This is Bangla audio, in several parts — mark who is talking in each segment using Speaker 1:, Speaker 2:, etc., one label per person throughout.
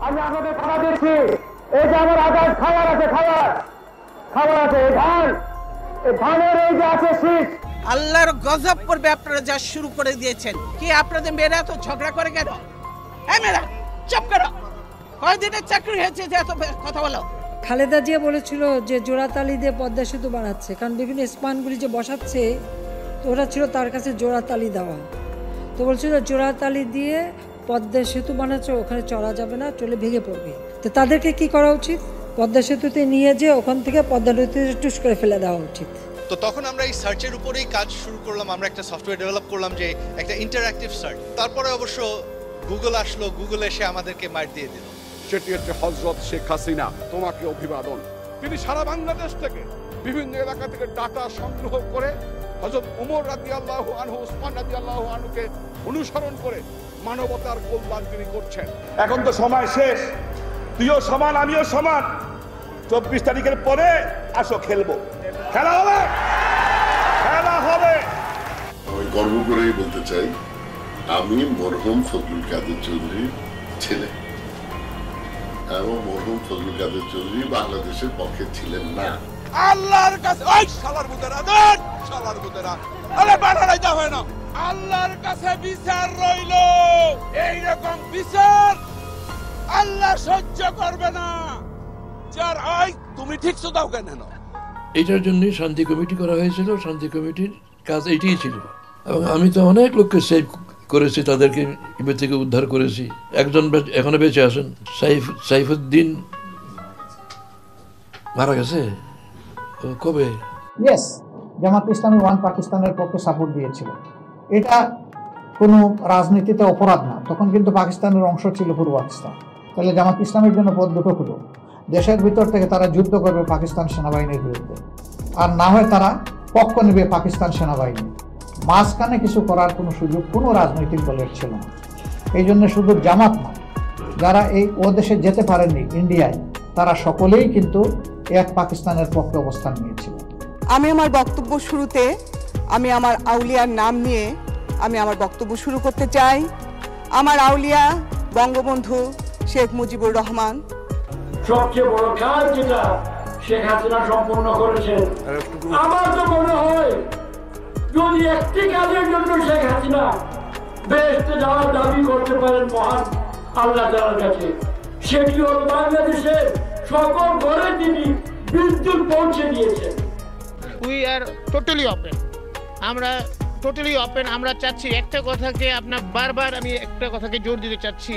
Speaker 1: আমি আপনাদের খাবার দিচ্ছি। এই যে আমার আদার খাবার আছে, খাবার আছে। এই ধানের এই যে আছে শীষ,
Speaker 2: আল্লাহর গজব পড়বে আপনারা যা শুরু করে দিয়েছেন। কি আপনাদের মেয়েরা তো ঝগড়া করে কেন? এই মেয়েরা চুপ করো। কয়দিনের চাকরি হয়েছে যে এত কথা বলো?
Speaker 3: খালেদা জিয়া বলেছিল যে জোড়াতালি দিয়ে পদ্মা সেতু বানাচ্ছে, কারণ বিভিন্ন স্পানগুলি যে বসাচ্ছে তো ওটা ছিল তার কাছে জোড়াতালি দেওয়া। তো বলছিল জোড়াতালি দিয়ে পদ্মা সেতু বানাচ্ছে, ওখানে চলা যাবে না, চলে ভেঙে পড়বে। তো তাদেরকে কি করা উচিত? পদ্মা সেতুতে নিয়ে যে ওখান থেকে পদ্মা নদীতে টুস করে ফেলে দেওয়া উচিত।
Speaker 4: তো তখন আমরা এই সার্চের উপরেই কাজ শুরু করলাম। আমরা একটা সফটওয়্যার ডেভেলপ করলাম যে একটা ইন্টারঅ্যাক্টিভ সার্চ। তারপরে অবশ্য গুগল আসলো, গুগল এসে আমাদেরকে মার দিয়ে দিল।
Speaker 5: সেটি হচ্ছে হযরত শেখ হাসিনা, তোমাকে অভিবাদন। তিনি সারা বাংলাদেশ থেকে বিভিন্ন এলাকা থেকে ডাটা সংগ্রহ করে হযরত ওমর রাদিয়াল্লাহু আনহু, উসমান রাদিয়াল্লাহু আনহুকে অনুসরণ করে মানবতার কল্যাণ তিনি করছেন।
Speaker 6: এখন তো সময় শেষ, তুইও সমান আমিও সমান। 24 তারিখের পরে আসো, খেলবো, খেলা হবে।
Speaker 7: আমি গর্ব করেই বলতে চাই, আমি মরহুম ফজলুল কাদের চৌধুরীর ছেলে, এবং মরহুম ফজলুল কাদের চৌধুরী বাংলাদেশের পক্ষে ছিলেন না।
Speaker 5: আল্লাহর কাছে ওই শালার মুদেরা দেন, শালার মুদেরা আরে বানাই দা হয় না। আল্লাহর কাছে বিচার রইল, এই রকম বিচার আল্লাহ সহ্য করবে না। যার আই তুমি ঠিক দাও কেন?
Speaker 8: এটার জন্য শান্তি কমিটি করা হয়েছিল। শান্তি কমিটির কাজ এইটাই ছিল, এবং আমি তো অনেক লোককে সেভ করেছি, তাদেরকে ইমেল থেকে উদ্ধার করেছি। একজন এখনো বেঁচে আছেন, সাইফুদ্দিন মারা গেছে। কবে?
Speaker 9: ইয়েস, জামাত ইসলামী ওয়ান পাকিস্তানের পক্ষে সাপোর্ট দিয়েছিল। এটা কোনো রাজনীতিতে অপরাধ না, তখন কিন্তু পাকিস্তানের অংশ ছিল পূর্ব পাকিস্তান। তাহলে জামাত ইসলামের জন্য পথ দুটো হলো, দেশের ভিতর থেকে তারা যুদ্ধ করবে পাকিস্তান সেনাবাহিনীর বিরুদ্ধে, আর না হয় তারা পক্ষ নেবে পাকিস্তান সেনাবাহিনী। মাঝখানে কিছু করার কোনো সুযোগ কোনো রাজনৈতিক দলের ছিল না। এই জন্য শুধু জামাত নয়, যারা ও দেশে যেতে পারেননি ইন্ডিয়ায়, তারা সকলেই কিন্তু এক পাকিস্তানের পক্ষে অবস্থান নিয়েছিল।
Speaker 2: আমি আমার বক্তব্য শুরুতে আমি আমার আউলিয়ার নাম নিয়ে আমি আমার বক্তব্য শুরু করতে চাই। আমার আউলিয়া বঙ্গবন্ধু শেখ মুজিবুর রহমান।
Speaker 1: সবচেয়ে বড় কাজ যেটা শেখ হাসিনা সম্পূর্ণ করেছেন, আমার তো মনে হয় যদি একটি কাজের জন্য শেখ হাসিনা বেহেশতে যাওয়ার দাবি করতে পারেন মহান আল্লাহ তাআলার কাছে, সেটি হল বাংলাদেশের সকল ঘরে তিনি বিদ্যুৎ পৌঁছে দিয়েছেন।
Speaker 2: উই আর টোটালি ওপেন, আমরা টোটালি ওপেন। আমরা চাচ্ছি একটা কথাকে আপনার বারবার আমি একটা কথাকে জোর দিতে চাচ্ছি।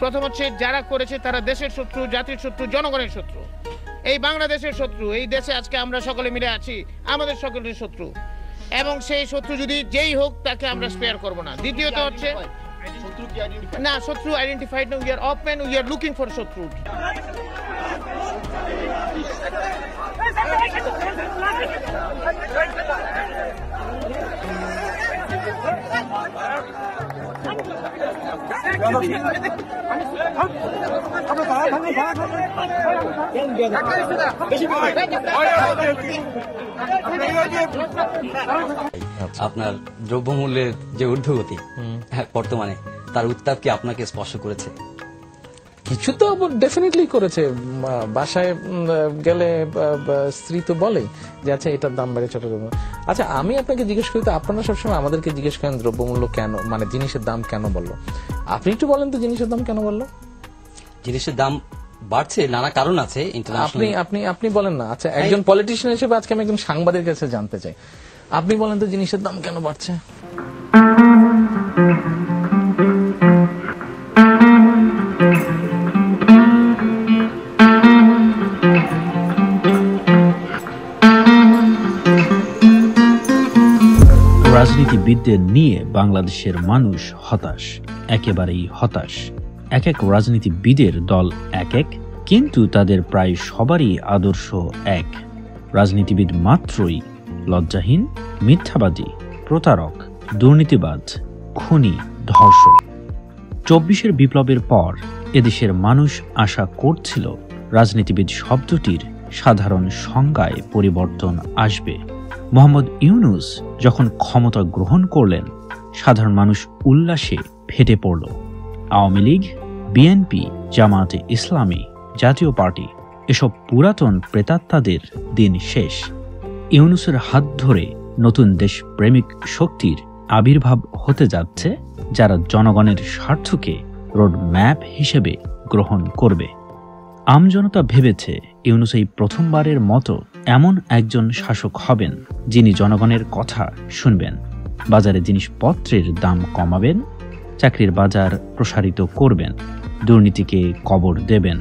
Speaker 2: প্রথম হচ্ছে যারা করেছে তারা দেশের শত্রু, জাতির শত্রু, জনগণের শত্রু, এই বাংলাদেশের শত্রু। এই দেশে আজকে আমরা সকলে মিলে আছি, আমাদের সকলের শত্রু, এবং সেই শত্রু যদি যেই হোক তাকে আমরা স্পেয়ার করব না। দ্বিতীয়ত হচ্ছে না, শত্রু আইডেন্টিফাইড না, we are open, we are looking for শত্রু।
Speaker 10: আপনার দ্রব্যমূল্যের যে ঊর্ধ্বগতি বর্তমানে, তার উত্তাপ কি আপনাকে স্পর্শ করেছে?
Speaker 11: কিছু তো ডেফিনেটলি করেছে। বাসায় গেলে স্ত্রী তো বলে যে আচ্ছা এটার দাম বেড়ে চট্টগ্রাম। আচ্ছা আমি আপনাকে জিজ্ঞেস করি, তো আপনারা সবসময় আমাদেরকে জিজ্ঞেস করেন দ্রব্যমূল্য কেন, মানে জিনিসের দাম কেন বললো। আপনি একটু বলেন তো জিনিসের দাম কেন বললো?
Speaker 10: জিনিসের দাম বাড়ছে, নানা কারণ আছে।
Speaker 11: আপনি বলেন না। আচ্ছা একজন পলিটিশিয়ান হিসেবে আজকে আমি একজন সাংবাদিকের কাছে জানতে চাই, আপনি বলেন তো জিনিসের দাম কেন বাড়ছে?
Speaker 12: রাজনীতিবিদদের নিয়ে বাংলাদেশের মানুষ হতাশ, একেবারেই হতাশ। এক এক রাজনীতিবিদের দল এক এক, কিন্তু তাদের প্রায় সবারই আদর্শ এক। রাজনীতিবিদ মাত্রই লজ্জাহীন, মিথ্যাবাদী, প্রতারক, দুর্নীতিবাজ, খুনি, ধর্ষক। ২৪ বিপ্লবের পর এদেশের মানুষ আশা করছিল রাজনীতিবিদ শব্দটির সাধারণ সংজ্ঞায় পরিবর্তন আসবে। মোহাম্মদ ইউনূস যখন ক্ষমতা গ্রহণ করলেন, সাধারণ মানুষ উল্লাসে ফেটে পড়ল। আওয়ামী লীগ বিএনপি, জামায়াতে ইসলামী, জাতীয় পার্টি এসব পুরাতন প্রেতাত্মাদের দিন শেষ। ইউনূসের হাত ধরে নতুন দেশপ্রেমিক শক্তির আবির্ভাব হতে যাচ্ছে, যারা জনগণের স্বার্থকে রোড ম্যাপ হিসেবে গ্রহণ করবে। আমজনতা ভেবেছে ইউনূস এই প্রথমবারের মতো এমন একজন শাসক হবেন যিনি জনগণের কথা শুনবেন, বাজারে জিনিসপত্রের দাম কমাবেন, চাকরির বাজার প্রসারিত করবেন, দুর্নীতিকে কবর দেবেন।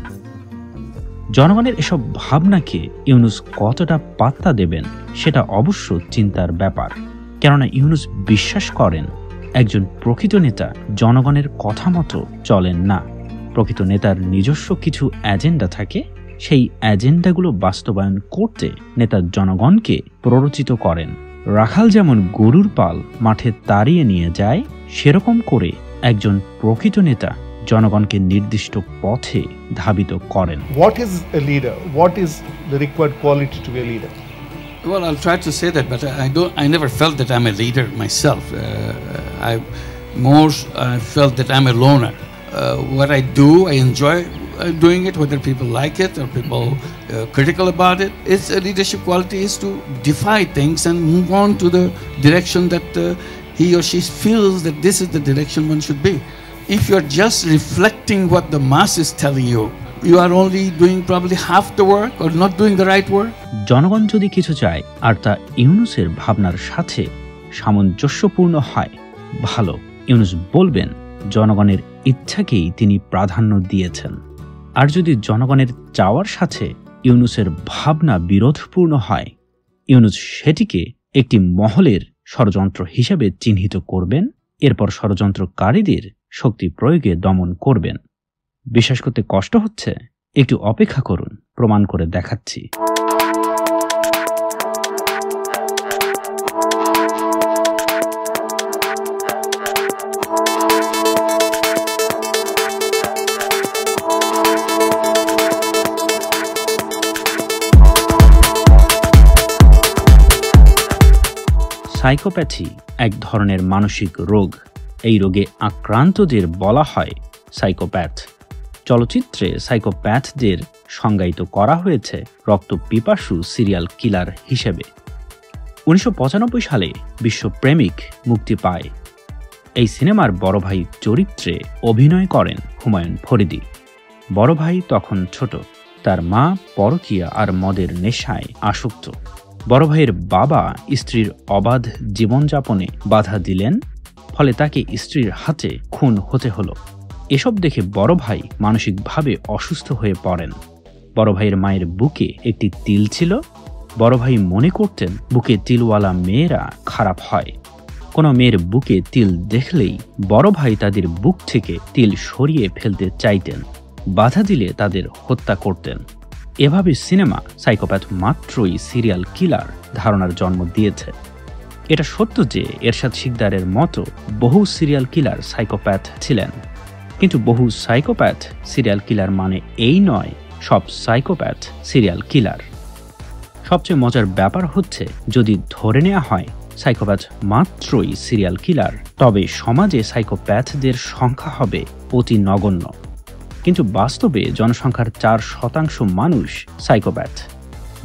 Speaker 12: জনগণের এসব ভাবনাকে ইউনূস কতটা পাত্তা দেবেন সেটা অবশ্য চিন্তার ব্যাপার। কেননা ইউনূস বিশ্বাস করেন একজন প্রকৃত নেতা জনগণের কথা মতো চলেন না। প্রকৃত নেতার নিজস্ব কিছু এজেন্ডা থাকে, সেই এজেন্ডাগুলো বাস্তবায়ন করতে নেতা জনগণকে প্ররোচিত করেন। রাখাল যেমন গরুর পাল মাঠে তাড়িয়ে নিয়ে যায়, সেরকম করে একজন প্রকৃত নেতা জনগণকে নির্দিষ্ট পথে ধাবিত করেন।
Speaker 13: What is a leader? What is the required quality to be a leader?
Speaker 14: Well, I'll try to say that, but I never felt that I'm a leader myself. I felt that I'm a loner. What I do, I enjoy doing it, whether people like it or people critical about it. It's a leadership quality is to defy things and move on to the direction that he or she feels that this is the direction one should be. If you're just reflecting what the mass is telling you, you are only doing probably half the work or not doing the right work.
Speaker 12: জনগণ যদি কিছু চায় আর তা ইউনূসের ভাবনার সাথে সামঞ্জস্যপূর্ণ হয়, ভালো। ইউনূস বলবেন জনগণের ইচ্ছাকেই তিনি প্রাধান্য দিয়েছেন। আর যদি জনগণের চাওয়ার সাথে ইউনূসের ভাবনা বিরোধপূর্ণ হয়, ইউনূস সেটিকে একটি মহলের ষড়যন্ত্র হিসেবে চিহ্নিত করবেন, এরপর ষড়যন্ত্রকারীদের শক্তি প্রয়োগে দমন করবেন। বিশ্বাস করতে কষ্ট হচ্ছে? একটু অপেক্ষা করুন, প্রমাণ করে দেখাচ্ছি। সাইকোপ্যাথি এক ধরনের মানসিক রোগ। এই রোগে আক্রান্তদের বলা হয় সাইকোপ্যাথ। চলচ্চিত্রে সাইকোপ্যাথদের সংজ্ঞায়িত করা হয়েছে রক্তপিপাসু সিরিয়াল কিলার হিসেবে। 1995 সালে বিশ্বপ্রেমিক মুক্তি পায়। এই সিনেমার বড় ভাই চরিত্রে অভিনয় করেন হুমায়ুন ফরিদি। বড় ভাই তখন ছোট, তার মা পরকীয়া আর মদের নেশায় আসক্ত। বড় ভাইয়ের বাবা স্ত্রীর অবাধ জীবনযাপনে বাধা দিলেন, ফলে তাকে স্ত্রীর হাতে খুন হতে হলো। এসব দেখে বড় ভাই মানসিকভাবে অসুস্থ হয়ে পড়েন। বড় ভাইয়ের মায়ের বুকে একটি তিল ছিল। বড় ভাই মনে করতেন বুকে তিলওয়ালা মেয়েরা খারাপ হয়। কোনো মেয়ের বুকে তিল দেখলেই বড় ভাই তাদের বুক থেকে তিল সরিয়ে ফেলতে চাইতেন, বাধা দিলে তাদের হত্যা করতেন। এভাবে সিনেমা সাইকোপ্যাথ মাত্রই সিরিয়াল কিলার ধারণার জন্ম দিয়েছে। এটা সত্য যে এরশাদ শিকদারের মতো বহু সিরিয়াল কিলার সাইকোপ্যাথ ছিলেন, কিন্তু বহু সাইকোপ্যাথ সিরিয়াল কিলার মানে এই নয় সব সাইকোপ্যাথ সিরিয়াল কিলার। সবচেয়ে মজার ব্যাপার হচ্ছে, যদি ধরে নেওয়া হয় সাইকোপ্যাথ মাত্রই সিরিয়াল কিলার, তবে সমাজে সাইকোপ্যাথদের সংখ্যা হবে অতি নগণ্য। কিন্তু বাস্তবে জনসংখ্যার 4% মানুষ সাইকোপ্যাথ।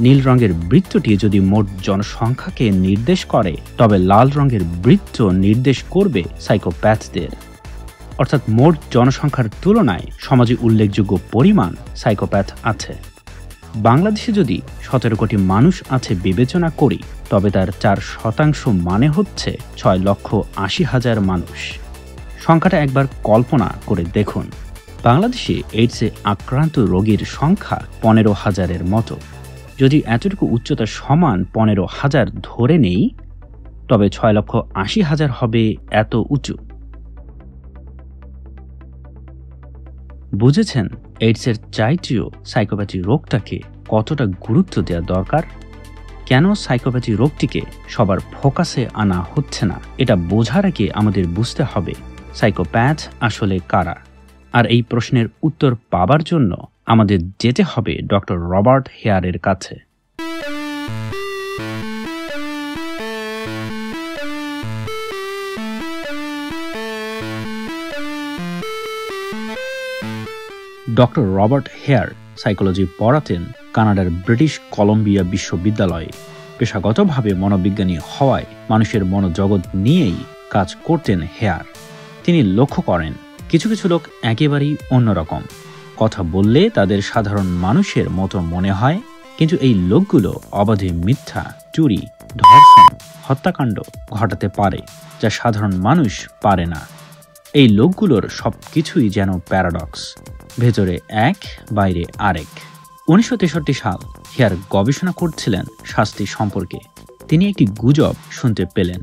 Speaker 12: নীল রঙের বৃত্তটি যদি মোট জনসংখ্যাকে নির্দেশ করে, তবে লাল রঙের বৃত্ত নির্দেশ করবে সাইকোপ্যাথদের। অর্থাৎ মোট জনসংখ্যার তুলনায় সমাজে উল্লেখযোগ্য পরিমাণ সাইকোপ্যাথ আছে। বাংলাদেশে যদি 17 কোটি মানুষ আছে বিবেচনা করি, তবে তার 4% মানে হচ্ছে 6,80,000 মানুষ। সংখ্যাটা একবার কল্পনা করে দেখুন। বাংলাদেশে এইডসে আক্রান্ত রোগীর সংখ্যা 15,000-এর মতো। যদি এতটুকু উচ্চতা সমান 15,000 ধরে নেই, তবে 6,80,000 হবে এত উঁচু। বুঝেছেন এইডসের চাইতেও সাইকোপ্যাথি রোগটাকে কতটা গুরুত্ব দেওয়া দরকার? কেন সাইকোপ্যাথি রোগটিকে সবার ফোকাসে আনা হচ্ছে না? এটা বোঝার আগে আমাদের বুঝতে হবে সাইকোপ্যাথ আসলে কারা। আর এই প্রশ্নের উত্তর পাবার জন্য আমাদের যেতে হবে ডক্টর রবার্ট হেয়ারের কাছে। ডক্টর রবার্ট হেয়ার সাইকোলজি পড়াতেন কানাডার ব্রিটিশ কলম্বিয়া বিশ্ববিদ্যালয়ে। পেশাগতভাবে মনোবিজ্ঞানী হওয়ায় মানুষের মনোজগৎ নিয়েই কাজ করতেন হেয়ার। তিনি লক্ষ্য করেন কিছু কিছু লোক একেবারেই অন্যরকম, কথা বললে তাদের সাধারণ মানুষের মতো মনে হয়, কিন্তু এই লোকগুলো অবাধে মিথ্যা, চুরি, ধর্ষণ, হত্যাকাণ্ড ঘটাতে পারে যা সাধারণ মানুষ পারে না। এই লোকগুলোর সবকিছুই যেন প্যারাডক্স, ভেতরে এক বাইরে আরেক। 1963 সাল হেয়ার গবেষণা করছিলেন শাস্তি সম্পর্কে। তিনি একটি গুজব শুনতে পেলেন,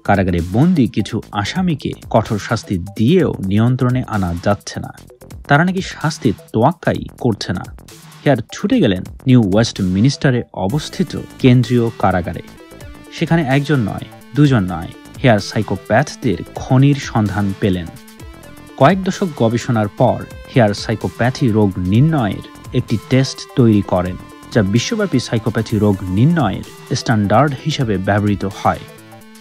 Speaker 12: কারাগারে বন্দী কিছু আসামিকে কঠোর শাস্তি দিয়েও নিয়ন্ত্রণে আনা যাচ্ছে না, তারা নাকি শাস্তির তোয়াক্কাই করছে না। হেয়ার ছুটে গেলেন নিউ ওয়েস্ট মিনিস্টারে অবস্থিত কেন্দ্রীয় কারাগারে। সেখানে একজন নয়, দুজন নয়, হেয়ার সাইকোপ্যাথদের খনির সন্ধান পেলেন। কয়েক দশক গবেষণার পর হেয়ার সাইকোপ্যাথি রোগ নির্ণয়ের একটি টেস্ট তৈরি করেন, যা বিশ্বব্যাপী সাইকোপ্যাথি রোগ নির্ণয়ের স্ট্যান্ডার্ড হিসেবে ব্যবহৃত হয়,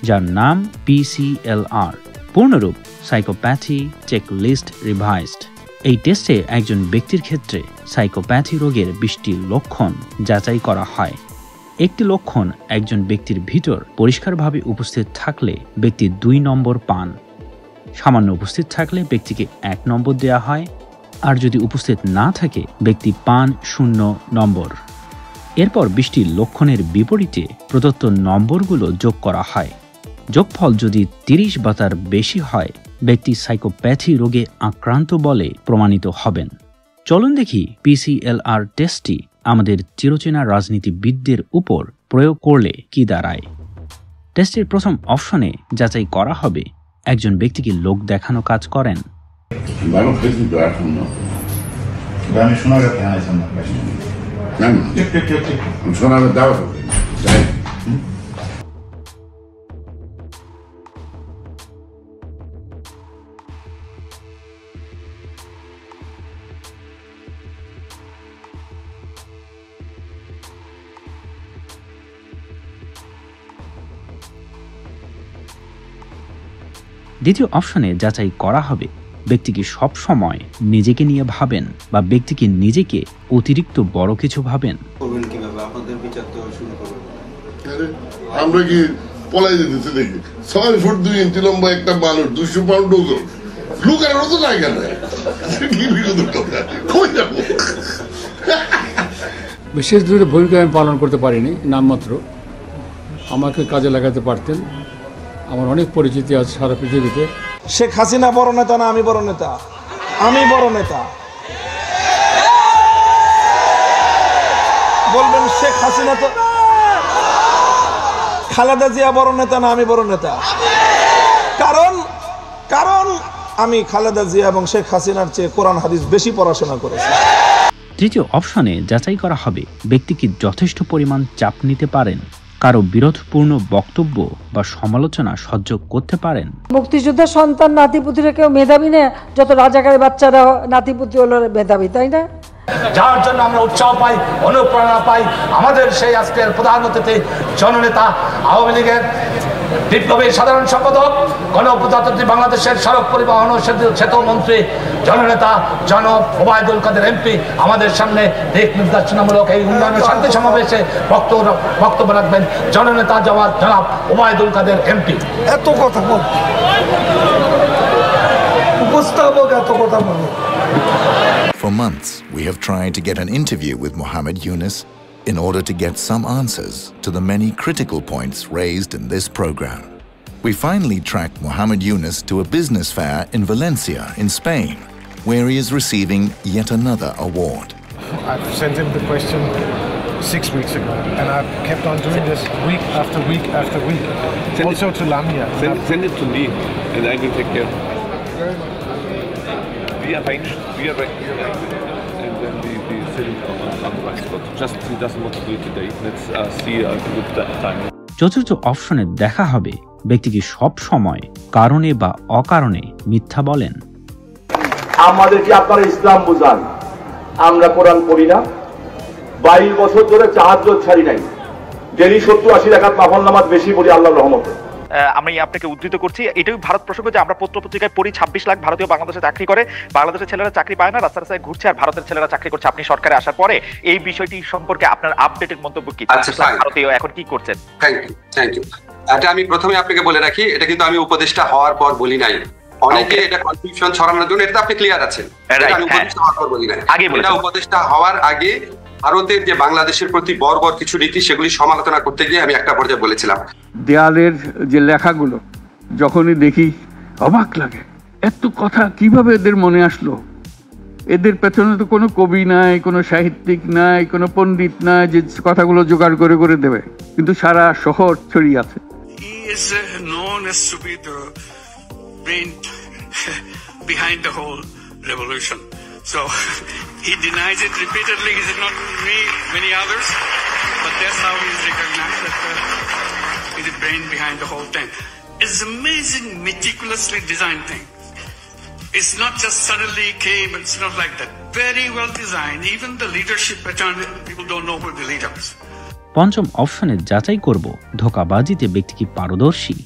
Speaker 12: যার নাম PCLR, পূর্ণরূপ সাইকোপ্যাথি চেকলিস্ট রিভাইজড। এই টেস্টে একজন ব্যক্তির ক্ষেত্রে সাইকোপ্যাথি রোগের 20টি লক্ষণ যাচাই করা হয়। একটি লক্ষণ একজন ব্যক্তির ভিতর পরিষ্কারভাবে উপস্থিত থাকলে ব্যক্তি 2 নম্বর পান, সামান্য উপস্থিত থাকলে ব্যক্তিকে 1 নম্বর দেওয়া হয়, আর যদি উপস্থিত না থাকে ব্যক্তি পান 0 নম্বর। এরপর 20টি লক্ষণের বিপরীতে প্রদত্ত নম্বরগুলো যোগ করা হয়। যোগফল যদি 30 বা তার বেশি হয়, ব্যক্তি সাইকোপ্যাথি রোগে আক্রান্ত বলে প্রমাণিত হবেন। চলুন দেখি PCLR টেস্টটি আমাদের চিরচেনা রাজনীতিবিদদের উপর প্রয়োগ করলে কি দাঁড়ায়। টেস্টের প্রথম অপশনে যাচাই করা হবে একজন ব্যক্তিকে লোক দেখানো কাজ করেন। দ্বিতীয় অপশনে যাচাই করা হবে ব্যক্তিকে সব সময় নিজেকে নিয়ে ভাবেন বা ব্যক্তিকে নিজেকে অতিরিক্ত বড় কিছু ভাবেন।
Speaker 7: আমরা কি পলাই যেতেছি দেখি 6 ফুট 2 ইঞ্চি লম্বা একটা মানুষ 200 পাউন্ড ওজন, লুকার ওজন নাই কেন?
Speaker 15: বিশেষ দূরে ভূমিকা আমি পালন করতে পারিনি, নামমাত্র। আমাকে কাজে লাগাতে পারতেন। আমার অনেক পরিচিতি আছে সারা পৃথিবীতে।
Speaker 16: শেখ হাসিনা বড় নেতা না আমি বড় নেতা? আমি বড় নেতা। বলবেন শেখ হাসিনা তো, খালেদা জিয়া বড় নেতা না আমি বড় নেতা? কারণ আমি খালেদা জিয়া এবং শেখ হাসিনার চেয়ে কোরআন হাদিস বেশি পড়াশোনা করেছি।
Speaker 12: তৃতীয় অপশনে যাচাই করা হবে ব্যক্তি কি যথেষ্ট পরিমাণ চাপ নিতে পারেন, কারো বিরোধপূর্ণ বক্তব্য বা সমালোচনা সহ্য করতে পারেন।
Speaker 3: মুক্তিযোদ্ধার সন্তান নাতিপুতিরা কেউ মেধাবী না, যত রাজাকারের বাচ্চারা নাতিপুতি হলো মেধাবী, তাই না?
Speaker 17: যার জন্য আমরা উৎসাহ পাই, অনুপ্রেরণা পাই। আমাদের সেই আজকের প্রধান অতিথি জননেতা, আওয়ামী লীগের বিপ্লবী সাধারণ সম্পাদক, গণপ্রজাতন্ত্রী বাংলাদেশের সড়ক পরিবহন ও সেতু মন্ত্রী, জননেতা জনাব ওবায়দুল কাদের এমপি আমাদের সামনে দিক নির্দেশনামূলক এই উন্নয়ন শান্তি সমাবেশে বক্তব্য রাখবেন। জননেতা জনাব ওবায়দুল কাদের এমপি।
Speaker 16: এত কথা বল, উপস্থাপক এত কথা বল।
Speaker 18: For months, we have tried to get an interview with Muhammad Yunus in order to get some answers to the many critical points raised in this program. We finally tracked Muhammad Yunus to a business fair in Valencia, in Spain, where he is receiving yet another award.
Speaker 19: I've sent him the question 6 weeks ago, and I've kept on doing this week after week after week. Also to Lamia.
Speaker 6: Send it to me, and I will take care. We arranged, and then we send it on the right spot. Just he doesn't want to do it today. Let's see with that time.
Speaker 12: চতুর্থ অপশনে দেখা হবে ব্যক্তি কি সব সময় কারণে বা অকারণে মিথ্যা বলেন।
Speaker 20: আমাদেরকে আপনারা ইসলাম বুঝান, আমরা কোরআন পড়ি না, 22 বছর ধরে তাহাজ্জুদ ছাড়ি নাই, ডেলি 70-80 রাকাত নফল নামাজ বেশি পড়ি আল্লাহর রহমতে।
Speaker 2: আমি আপনাকে উদ্ধৃত করছি, এটাই ভারত প্রসঙ্গ যে আমরা পত্রপত্রিকায় পড়ি 26 লাখ ভারতীয় বাংলাদেশে চাকরি করে, বাংলাদেশের ছেলেরা চাকরি পায় না, রাস্তায় রাস্তায় ঘুরছে, আর ভারতের ছেলেরা চাকরি করছে। আপনি সরকারে আসার পরে এই বিষয়টি সম্পর্কে আপনার আপডেটেড মন্তব্য কি? ভারতীয় এখন কি করছেন?
Speaker 21: Thank you. এটা আমি প্রথমে আপনাকে বলে রাখি, এটা কিন্তু আমি উপদেষ্টা হওয়ার পর বলি নাই। অনেকে এটা কনফিউশন ছড়ানোর জন্য, এটা আপনি ক্লিয়ার আছেন, আমি উপদেষ্টা হওয়ার পর বলি নাই। এটা উপদেষ্টা হওয়ার আগে ভারতের যে বাংলাদেশের প্রতি বর্বর কিছু রীতি, সেগুলি সমালোচনা করতে গিয়ে আমি একটা পর্যায়ে বলেছিলাম।
Speaker 22: দেয়ালের যে লেখাগুলো যখনই দেখি অবাক লাগে, এত কথা কিভাবে এদের মনে আসলো। এদের পেছনে তো কোনো কবি নাই, কোনো সাহিত্যিক নাই, কোনো পণ্ডিত নাই যে কথাগুলো জোগাড় করে করে দেবে, কিন্তু সারা শহর ছড়িয়ে আছে।
Speaker 23: He is known as to be the brain behind the whole revolution. So he denies it repeatedly. He said, not me, many others, but that's how he's recognized, that he's the brain behind the whole thing. It's amazing, meticulously designed thing. It's not just suddenly came, it's not like that. Very well designed. Even the leadership pattern, people don't know who the leaders.
Speaker 12: পঞ্চম অপশনে যাচাই করব ধোঁকাবাজিতে ব্যক্তি কি পারদর্শী।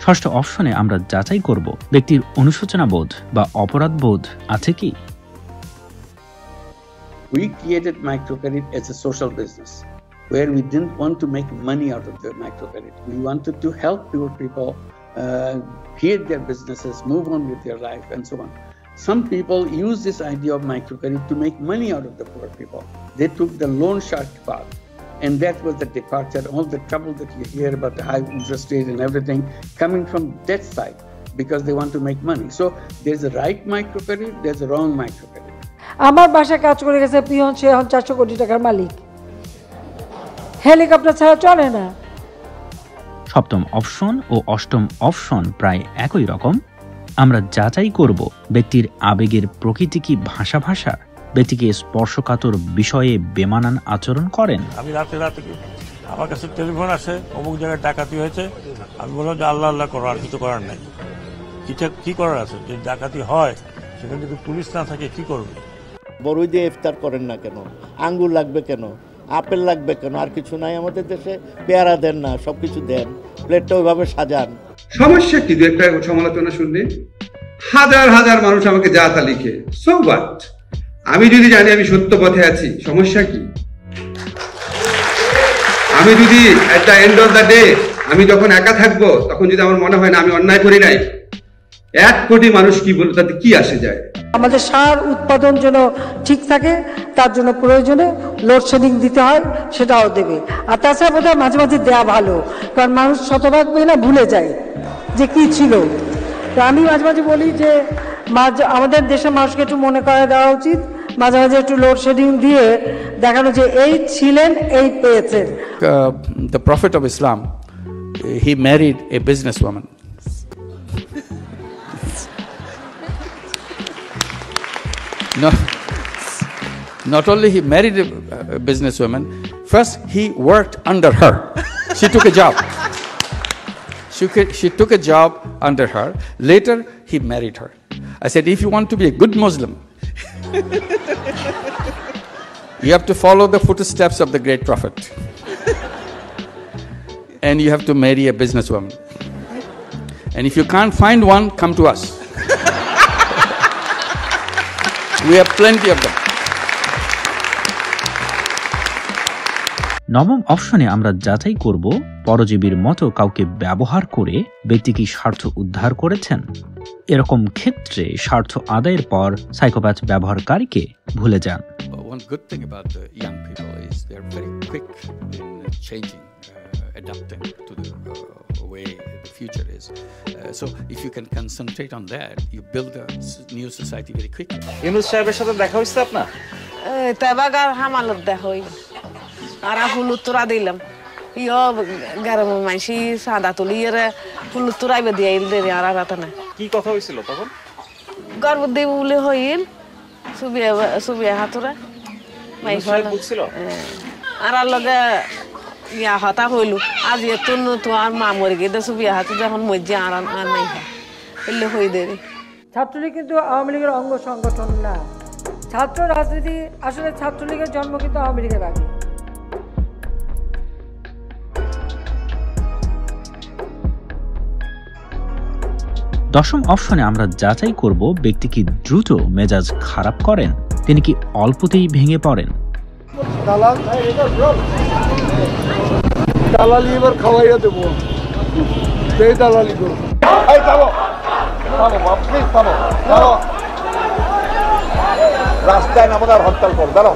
Speaker 12: ষষ্ঠ অপশনে আমরা যাচাই করব ব্যক্তির অনুশোচনা বোধ বা অপরাধ বোধ আছে কি।
Speaker 24: We created microcredit as a social business where we didn't want to make money out of the microcredit. We wanted to help poor people create their businesses, move on with their life, and so on. Some people use this idea of microcredit to make money out of the poor people. They took the loan shark path. And that was the departure, all the trouble that you hear about the high interest rate and everything coming from that side because they want to make money. So there's a right microcredit, there's a wrong microcredit.
Speaker 3: আমার বাসায় কাজ করে গেছে পিয়ন, সে এখন 400 কোটি টাকার মালিক, হেলিকপ্টার ছাড়া চলে না।
Speaker 12: সপ্তম অপশন ও অষ্টম অপশন প্রায় একই রকম। আমরা যাচাই করব ব্যক্তির আবেগের প্রকৃতি কি ভাষা ভাষা, ব্যক্তিকে স্পর্শকাতর বিষয়ে বেমানান আচরণ করেন।
Speaker 25: আমি রাতে আমার কাছে টেলিফোন আসে, অমুক জায়গায় ডাকাতি হয়েছে, আমি বললাম যে আল্লাহ আল্লাহ করো, আর কিছু করার নাই। কি করার আছে? যে ডাকাতি হয় সেখানে যদি পুলিশ না থাকে কি করবে?
Speaker 26: বড়ই দিয়ে ইফতার করেন না কেন? আঙ্গুর লাগবে কেন? আপেল লাগবে কেন? আর কিছু নাই আমাদের দেশে? পেয়ারা দেন না, সবকিছু দেন, প্লেটটা ওইভাবে সাজান।
Speaker 27: সমস্যা কি? দু একটা সমালোচনা শুনলে হাজার হাজার মানুষ আমাকে যা তা লিখে, সো হোয়াট? আমি যদি জানি আমি সত্য পথে আছি, সমস্যা কি? আমি যদি at the end of the day, আমি যখন একা থাকবো, তখন যদি আমার মনে হয় না আমি অন্যায় করি নাই, 1 কোটি মানুষ কি বলবে, তাতে কি আসে যায়?
Speaker 3: আমাদের সার উৎপাদন যেন ঠিক থাকে, তার জন্য প্রয়োজনে লোডশেডিং দিতে হয়, সেটাও দেবে। আর তাছাড়া বোধহয় মাঝে মাঝে দেওয়া ভালো, কারণ মানুষ শতভাগ না ভুলে যায় যে কি ছিল। তো আমি মাঝে মাঝে বলি যে আমাদের দেশের মানুষকে একটু মনে করে দেওয়া উচিত, মাঝে মাঝে একটু লোডশেডিং দিয়ে দেখানো যে এই ছিলেন, এই পেয়েছেন।
Speaker 15: The Prophet of Islam, he married a businesswoman. No, not only he married a businesswoman, first he worked under her. She took a job. She took a job under her. Later, he married her. I said, if you want to be a good Muslim, you have to follow the footsteps of the great Prophet. And you have to marry a businesswoman. And if you can't find one, come to us. We have plenty of them.
Speaker 12: নবম অপশনে আমরা যাচাই করব পরজীবীর মতো কাউকে ব্যবহার করে ব্যক্তি কি স্বার্থ উদ্ধার করেছেন। এরকম ক্ষেত্রে স্বার্থ আদায়ের পর সাইকোপ্যাথ ব্যবহারকারীকে ভুলে যান।
Speaker 15: One good thing about the young people is they're very quick in changing, adapting to the way the future is. So if you can concentrate on that, you build a new society very quickly.
Speaker 28: Yunus সাহেবের সাথে দেখা হইছে আপনার?
Speaker 29: তেবাগার হামালত দেখা হই আর ফুলুত্তরা দিলাম ইয়ো গরম মাইসি সাদা তুলি এর ফুলুত্তরাইবে দিয়াইল দে আর রাতা না।
Speaker 28: কি কথা হইছিল তখন?
Speaker 29: গর্ব দেব বলে হইল সুবিয়া হাতুরা মাইস
Speaker 28: বুঝছিল
Speaker 29: আর লগে ইয়া হতা হইল আজ এত তো আর মা মরে গিয়ে সুবিয়া হাতু যখন মজ্জে আর নাই এলে হয়ে দেরি।
Speaker 3: ছাত্রলীগ কিন্তু আওয়ামী লীগের অঙ্গ সংগঠন না। ছাত্র রাজনীতি আসলে ছাত্রলীগের জন্ম কিন্তু আওয়ামী লীগের আগে।
Speaker 12: দশম অপশনে আমরা যাচাই করব ব্যক্তি কি দ্রুত মেজাজ খারাপ করেন, তিনি কি অল্পতেই ভেঙে পড়েন।
Speaker 1: দালালি এবার খাওয়াইয়া দেবো, সেই দালালি করবো। রাস্তায় নামো আর হরতাল কর, দাঁড়াও।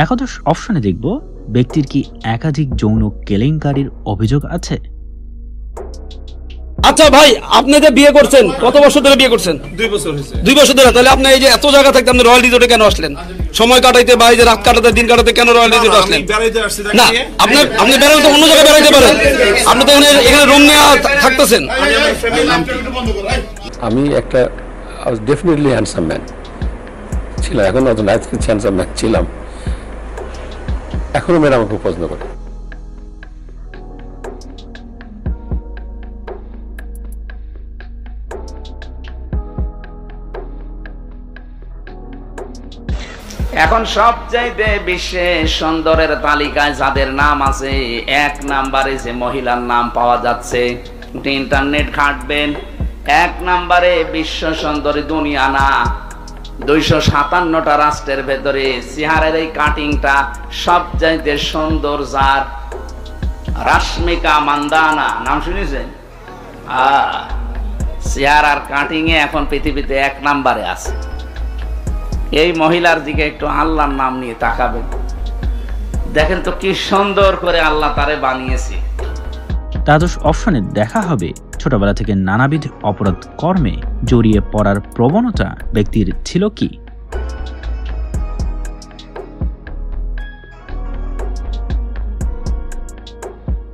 Speaker 12: একাদশ অপশনে দেখব ব্যক্তির কি একাধিক যৌন কেলেঙ্কারির অভিযোগ আছে।
Speaker 4: আচ্ছা ভাই, আপনি যে বিয়ে করছেন কত বছর ধরে বিয়ে করছেন?
Speaker 27: 2 বছর হয়েছে।
Speaker 4: 2 বছর ধরে। তাহলে আপনি এই যে এত জায়গা থাকতে আপনি রয়্যাল রিসোর্টে কেন আসলেন? সময় কাটাইতে বা এই যে রাত কাটাতে দিন কাটাতে কেন রয়্যাল রিসোর্টে আসলেন? না, আপনি বেরোতে অন্য জায়গায় বেরাইতে পারেন, আপনি তো এখানে রুম নিয়ে থাকতেছেন।
Speaker 5: আমি একটা ডেফিনেটলি হ্যান্ডসাম ম্যান ছিলাম, এখন অত হ্যান্ডসাম ম্যান ছিলাম, এখনো মেয়েরা আমাকে পছন্দ করে।
Speaker 8: এখন সবচাইতে বিশ্বে সুন্দরের তালিকায় যাদের নাম আছে 1 নম্বরে যে মহিলার নাম পাওয়া যাচ্ছে, ইন্টারনেট ঘাঁটবেন, 1 নম্বরে বিশ্ব সুন্দরী দুনিয়া না, 257টা রাষ্ট্রের ভেতরে চেহারের এই কাটিংটা সবচাইতে সুন্দর যার, রাশ্মিকা মান্দানা নাম শুনেছেন? চেহারার কাটিং এ এখন পৃথিবীতে 1 নম্বরে আছে। এই মহিলার দিকে একটু আল্লাহর নাম নিয়ে তাকাবেন, দেখেন তো কি সুন্দর করে আল্লাহ তারে বানিয়েছে।
Speaker 12: দ্বাদশ অপশনে দেখা হবে ছোটবেলা থেকে নানাবিধ অপরাধ কর্মে জড়িয়ে পড়ার প্রবণতা ব্যক্তির ছিল কি।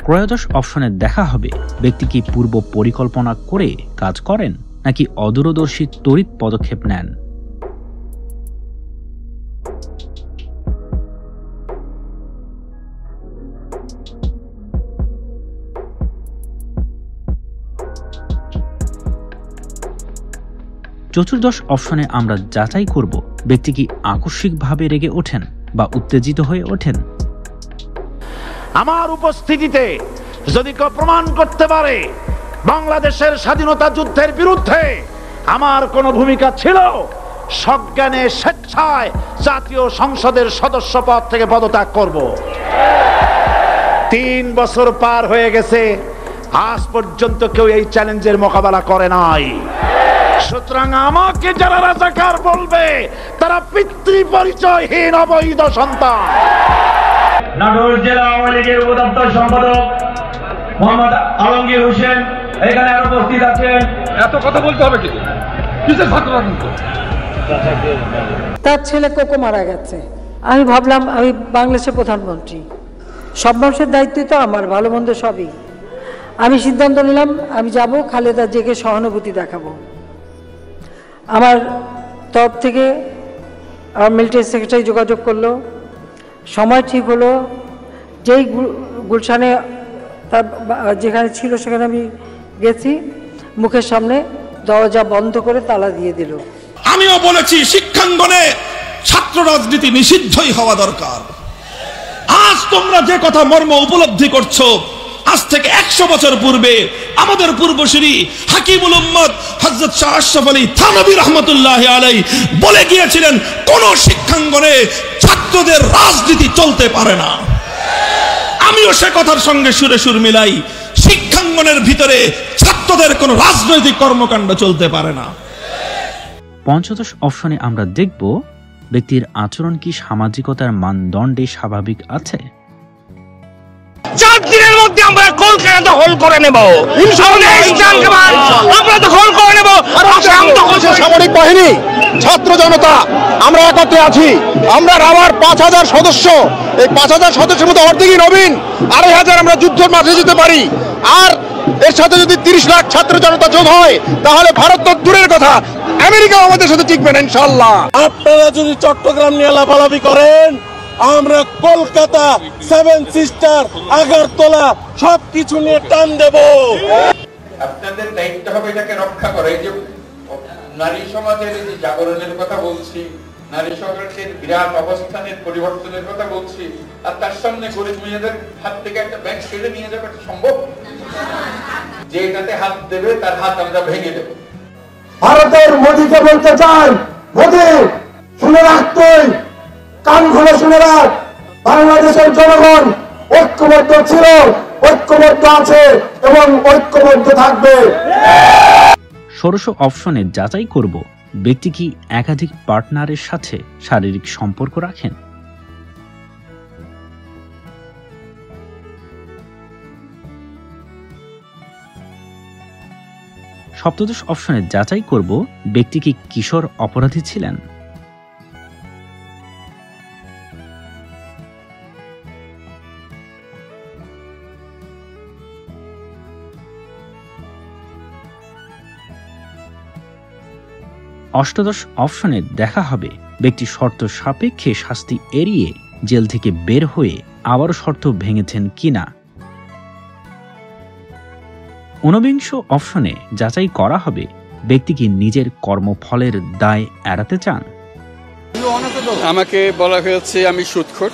Speaker 12: ত্রয়োদশ অপশনে দেখা হবে ব্যক্তি কি পূর্ব পরিকল্পনা করে কাজ করেন নাকি অদূরদর্শী তড়িৎ পদক্ষেপ নেন। চতুর্দশ অপশনে আমরা যাচাই করব ব্যক্তি কি আকস্মিকভাবে রেগে ওঠেন বা উত্তেজিত হয়ে ওঠেন।
Speaker 9: আমার উপস্থিতিতে যদি কেউ প্রমাণ করতে পারে বাংলাদেশের স্বাধীনতা যুদ্ধের বিরুদ্ধে আমার কোনো ভূমিকা ছিল, সজ্ঞানে স্বেচ্ছায় জাতীয় সংসদের সদস্য পদ থেকে পদত্যাগ করব। 3 বছর পার হয়ে গেছে, আজ পর্যন্ত কেউ এই চ্যালেঞ্জের মোকাবেলা করে নাই। সুতরাং আমাকে যারা রাজাকার বলবে তারা পিতৃ পরিচয়হীন অবৈধ সন্তান।
Speaker 10: নাটোর জেলা আওয়ামী লীগের উপদপ্তর সম্পাদক মোহাম্মদ আলমগীর হোসেন এখানে আর উপস্থিত আছেন।
Speaker 5: এত কথা বলতে হবে কিন্তু কিসের ছাত্র রাজনীতি?
Speaker 3: তার ছেলে কোকো মারা গেছে, আমি ভাবলাম আমি বাংলাদেশের প্রধানমন্ত্রী, সব মানুষের দায়িত্বই তো আমার, ভালো মন্দ সবই। আমি সিদ্ধান্ত নিলাম আমি যাব, খালেদা জিয়াকে সহানুভূতি দেখাবো। আমার তরফ থেকে আমার মিলিটারি সেক্রেটারি যোগাযোগ করলো, সময় ঠিক হলো, যেই গুলশানে তার যেখানে ছিল সেখানে আমি গেছি, মুখের সামনে দরজা বন্ধ করে তালা দিয়ে দিল।
Speaker 16: আমিও বলেছি শিক্ষাঙ্গনে ছাত্র রাজনীতি নিষিদ্ধই হওয়া দরকার। আজ তোমরা যে কথা মর্ম উপলব্ধি করছো, আজ থেকে 100 বছর পূর্বে আমাদের পূর্বসূরি হাকিমুল উম্মত হযরত শাহ আশরাফ আলী থানভী রাহমাতুল্লাহি আলাইহি বলে গিয়েছিলেন, কোন শিক্ষাঙ্গনে ছাত্রদের রাজনীতি চলতে পারে না। আমিও সে কথার সঙ্গে সুরে সুর মিলাই, শিক্ষাঙ্গনের ভিতরে ছাত্রদের কোন রাজনৈতিক কর্মকাণ্ড চলতে পারে না।
Speaker 12: পঞ্চদশ অপশনে আমরা দেখব ব্যক্তির আচরণ কি সামাজিকতার মানদণ্ডে স্বাভাবিক আছে।
Speaker 9: 4 দিনের মধ্যে আমরা কলকাতা দখল করে নেব, আমরা দখল করে নেব।
Speaker 11: সামরিক বাহিনী, ছাত্র জনতা, আমরা একত্রে আছি। আমরা আমার 5000 সদস্য, এই 5000 সদস্যের মধ্যে অর্ধেকই নবীন, 2500 আমরা যুদ্ধের মাঠে যেতে পারি। আর এর সাথে যদি 30 লাখ ছাত্র জনতা যোগ হয়, তাহলে ভারত তো দূরের কথা, আমেরিকাও আমাদের সাথে টিকবে না ইনশাআল্লাহ।
Speaker 1: আপনারা যদি চট্টগ্রাম নিয়ে লাফালাফি করেন, আমরা কলকাতা, 7 সিস্টার, আগরতলা সবকিছু নিয়ে টান দেব।
Speaker 2: আপনাদের দায়িত্ব হবে এটাকে রক্ষা করা। এই যে নারী সমাজের যে জাগরণের কথা বলছি, নারী সমাজের বিরাট অবস্থানের পরিবর্তনের কথা বলছি, আর তার সামনে গরিব মেয়েদের হাত থেকে একটা ব্যাগ কেড়ে নিয়ে যাবে সম্ভব? যে এটাতে হাত দেবে তার হাত আমরা ভেঙে দেব।
Speaker 6: ভারতের মোদীকে বলতে চাই, মোদী শুনে রাখ, তুই কান খুলে শুনে রাখ, বাংলাদেশের জনগণ ঐক্যবদ্ধ ছিল, ঐক্যবদ্ধ আছে এবং ঐক্যবদ্ধ থাকবে।
Speaker 12: ষোড়শ অপশনে যাচাই করব ব্যক্তি কি একাধিক পার্টনারের সাথে শারীরিক সম্পর্ক রাখেন। সপ্তদশ অপশনে যাচাই করব ব্যক্তি কি কিশোর অপরাধী ছিলেন। অষ্টাদশ অপশনে দেখা হবে ব্যক্তি শর্ত সাপেক্ষে শাস্তি এড়িয়ে জেল থেকে বের হয়ে আবারও শর্ত ভেঙেছেন কিনা। ঊনবিংশ অপশনে যাচাই করা হবে ব্যক্তি কি নিজের কর্মফলের দায় এড়াতে চান।
Speaker 15: আমাকে বলা হয়েছে আমি সুদখোর,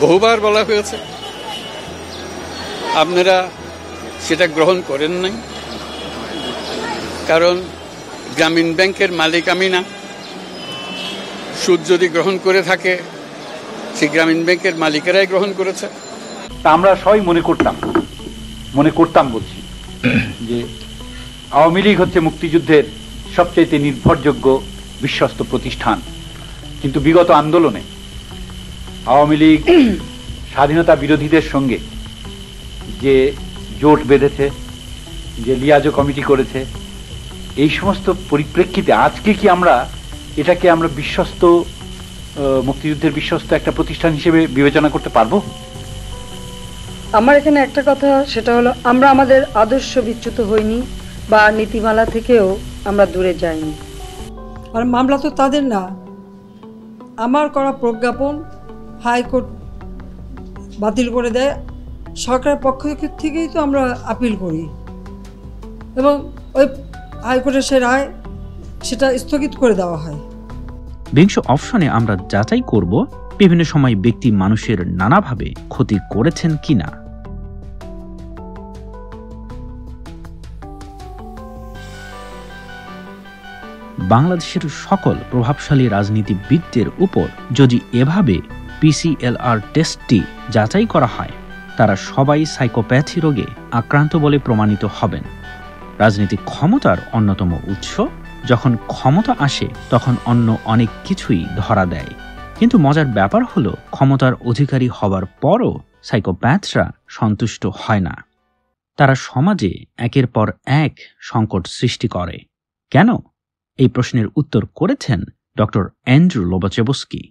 Speaker 15: বহুবার বলা হয়েছে, আপনারা সেটা গ্রহণ করেন নাই, কারণ গ্রামীণ ব্যাংকের মালিক আমি না। সুদ যদি গ্রহণ করে থাকে সেই গ্রামীণ ব্যাংকের মালিকেরাই গ্রহণ করেছে।
Speaker 7: তা আমরা সবাই মনে করতাম বলছি যে আওয়ামী লীগ হচ্ছে মুক্তিযুদ্ধের সবচাইতে নির্ভরযোগ্য বিশ্বস্ত প্রতিষ্ঠান, কিন্তু বিগত আন্দোলনে আওয়ামী লীগ স্বাধীনতা বিরোধীদের সঙ্গে যে জোট বেঁধেছে, যে লিয়াজো কমিটি করেছে, এই সমস্ত পরিপ্রেক্ষিতে আজকে কি আমরা এটাকে আমরা বিশ্বস্ত মুক্তিযুদ্ধের বিশ্বস্ত একটা প্রতিষ্ঠান হিসেবে বিবেচনা করতে পারবো?
Speaker 3: আমার এখানে একটা কথা, সেটা হলো আমরা আমাদের আদর্শ বিচ্যুত হইনি বা নীতিমালা থেকেও আমরা দূরে যাইনি। আর মামলা তো তাদের না, আমার করা প্রজ্ঞাপন হাইকোর্ট বাতিল করে দেয়, সরকারের পক্ষ থেকেই তো আমরা আপিল করি এবং ওই হাইকোর্টের সে রায় সেটা স্থগিত করে দেওয়া হয়।
Speaker 12: বিংশ অপশনে আমরা যাচাই করব বিভিন্ন সময় ব্যক্তি মানুষের নানাভাবে ক্ষতি করেছেন কিনা। বাংলাদেশের সকল প্রভাবশালী রাজনীতিবিদদের উপর যদি এভাবে পিসিএলআর টেস্টটি যাচাই করা হয়, তারা সবাই সাইকোপ্যাথি রোগে আক্রান্ত বলে প্রমাণিত হবেন। রাজনৈতিক ক্ষমতার অন্যতম উৎস, যখন ক্ষমতা আসে তখন অন্য অনেক কিছুই ধরা দেয়। কিন্তু মজার ব্যাপার হলো ক্ষমতার অধিকারী হবার পরও সাইকোপ্যাথরা সন্তুষ্ট হয় না। তারা সমাজে একের পর এক সংকট সৃষ্টি করে। কেন? এই প্রশ্নের উত্তর করেছেন ডক্টর অ্যান্ড্রু লোবাচেভস্কি।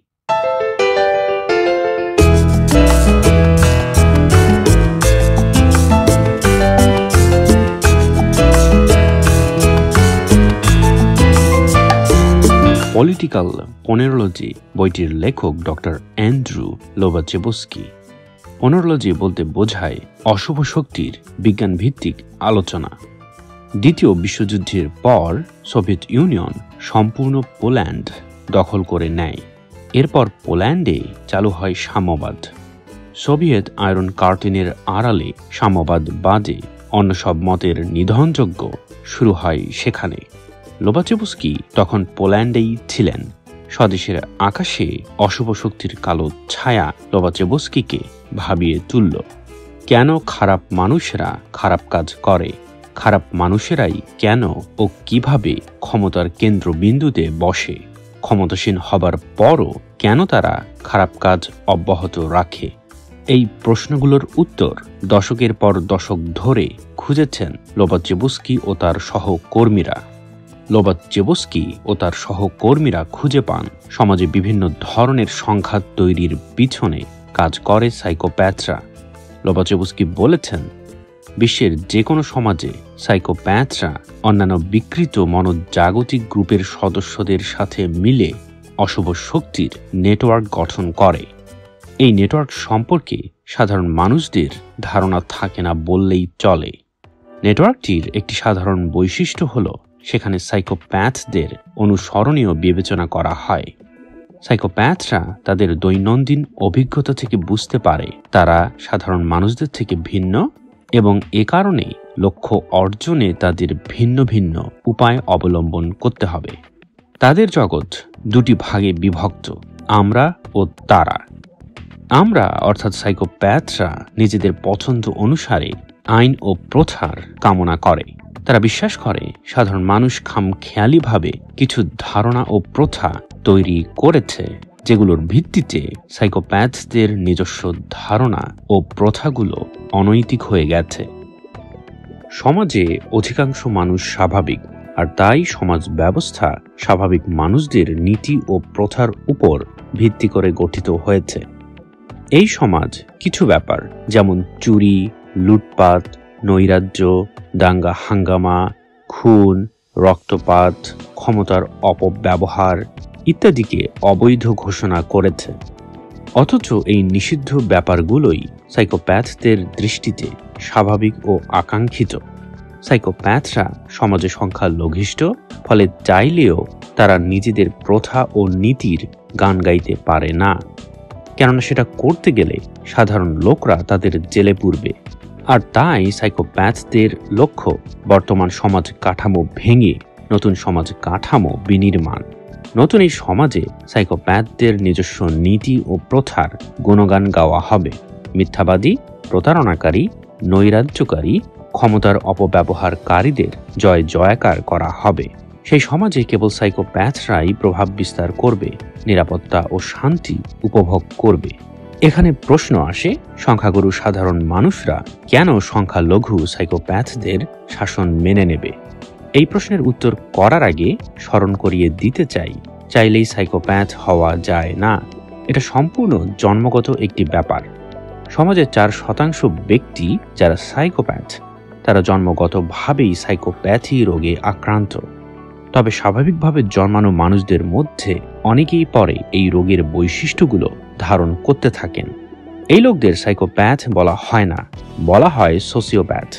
Speaker 12: পলিটিক্যাল পনেরোলজি বইটির লেখক ডক্টর অ্যান্ড্রু লোবাচেভস্কি। পনেরোলজি বলতে বোঝায় অশুভ শক্তির বিজ্ঞানভিত্তিক আলোচনা। দ্বিতীয় বিশ্বযুদ্ধের পর সোভিয়েত ইউনিয়ন সম্পূর্ণ পোল্যান্ড দখল করে নেয়। এরপর পোল্যান্ডে চালু হয় সাম্যবাদ। সোভিয়েত আয়রন কার্টেনের আড়ালে সাম্যবাদ বাদে অন্য সব মতের নিধনযজ্ঞ শুরু হয় সেখানে। লোবাচেভস্কি তখন পোল্যান্ডেই ছিলেন। স্বদেশের আকাশে অশুভ শক্তির কালো ছায়া লোবাচেভস্কিকে ভাবিয়ে তুলল। কেন খারাপ মানুষেরা খারাপ কাজ করে, খারাপ মানুষেরাই কেন ও কিভাবে ক্ষমতার কেন্দ্রবিন্দুতে বসে, ক্ষমতাসীন হবার পরও কেন তারা খারাপ কাজ অব্যাহত রাখে, এই প্রশ্নগুলোর উত্তর দশকের পর দশক ধরে খুঁজেছেন লোবাচেভস্কি ও তার সহকর্মীরা। লোবাচেভস্কি ও তার সহকর্মীরা খুঁজে পান সমাজে বিভিন্ন ধরনের সংঘাত তৈরির পিছনে কাজ করে সাইকোপ্যাথরা। লোবাচেভস্কি বলেছেন, বিশ্বের যে কোনো সমাজে সাইকোপ্যাথরা অন্যান্য বিকৃত মনোজাগতিক গ্রুপের সদস্যদের সাথে মিলে অশুভ শক্তির নেটওয়ার্ক গঠন করে। এই নেটওয়ার্ক সম্পর্কে সাধারণ মানুষদের ধারণা থাকে না বললেই চলে। নেটওয়ার্কটির একটি সাধারণ বৈশিষ্ট্য হল সেখানে সাইকোপ্যাথদের অনুসরণীয় বিবেচনা করা হয়। সাইকোপ্যাথরা তাদের দৈনন্দিন অভিজ্ঞতা থেকে বুঝতে পারে তারা সাধারণ মানুষদের থেকে ভিন্ন এবং এ কারণে লক্ষ্য অর্জনে তাদের ভিন্ন ভিন্ন উপায় অবলম্বন করতে হবে। তাদের জগৎ দুটি ভাগে বিভক্ত, আমরা ও তারা। আমরা অর্থাৎ সাইকোপ্যাথরা নিজেদের পছন্দ অনুসারে আইন ও প্রথার কামনা করে। তারা বিশ্বাস করে সাধারণ মানুষ খামখেয়ালিভাবে কিছু ধারণা ও প্রথা তৈরি করেছে, যেগুলোর ভিত্তিতে সাইকোপ্যাথদের নিজস্ব ধারণা ও প্রথাগুলো অনৈতিক হয়ে গেছে। সমাজে অধিকাংশ মানুষ স্বাভাবিক, আর তাই সমাজ ব্যবস্থা স্বাভাবিক মানুষদের নীতি ও প্রথার উপর ভিত্তি করে গঠিত হয়েছে। এই সমাজ কিছু ব্যাপার যেমন চুরি, লুটপাট, নৈরাজ্য, দাঙ্গা হাঙ্গামা, খুন, রক্তপাত, ক্ষমতার অপব্যবহার ইত্যাদিকে অবৈধ ঘোষণা করেছে। অথচ এই নিষিদ্ধ ব্যাপারগুলোই সাইকোপ্যাথদের দৃষ্টিতে স্বাভাবিক ও আকাঙ্ক্ষিত। সাইকোপ্যাথরা সমাজে সংখ্যালঘিষ্ঠ, ফলে চাইলেও তারা নিজেদের প্রথা ও নীতির গান গাইতে পারে না, কেননা সেটা করতে গেলে সাধারণ লোকরা তাদের জেলে পুরবে। আর তাই সাইকোপ্যাথদের লক্ষ্য বর্তমান সমাজ কাঠামো ভেঙে নতুন সমাজ কাঠামো বিনির্মাণ। নতুন এই সমাজে সাইকোপ্যাথদের নিজস্ব নীতি ও প্রথার গুণগান গাওয়া হবে। মিথ্যাবাদী, প্রতারণাকারী, নৈরাজ্যকারী, ক্ষমতার অপব্যবহারকারীদের জয় জয়কার করা হবে। সেই সমাজে কেবল সাইকোপ্যাথরাই প্রভাব বিস্তার করবে, নিরাপত্তা ও শান্তি উপভোগ করবে। এখানে প্রশ্ন আসে, সংখ্যাগুরু সাধারণ মানুষরা কেন সংখ্যালঘু সাইকোপ্যাথদের শাসন মেনে নেবে? এই প্রশ্নের উত্তর করার আগে স্মরণ করিয়ে দিতে চাইলেই সাইকোপ্যাথ হওয়া যায় না। এটা সম্পূর্ণ জন্মগত একটি ব্যাপার। সমাজের 4% ব্যক্তি যারা সাইকোপ্যাথ, তারা জন্মগতভাবেই সাইকোপ্যাথি রোগে আক্রান্ত। তবে স্বাভাবিকভাবে জন্মানো মানুষদের মধ্যে অনেকেই পরে এই রোগের বৈশিষ্ট্যগুলো ধারণ করতে থাকেন। এই লোকদের সাইকোপ্যাথ বলা হয় না, বলা হয় সোসিওপ্যাথ।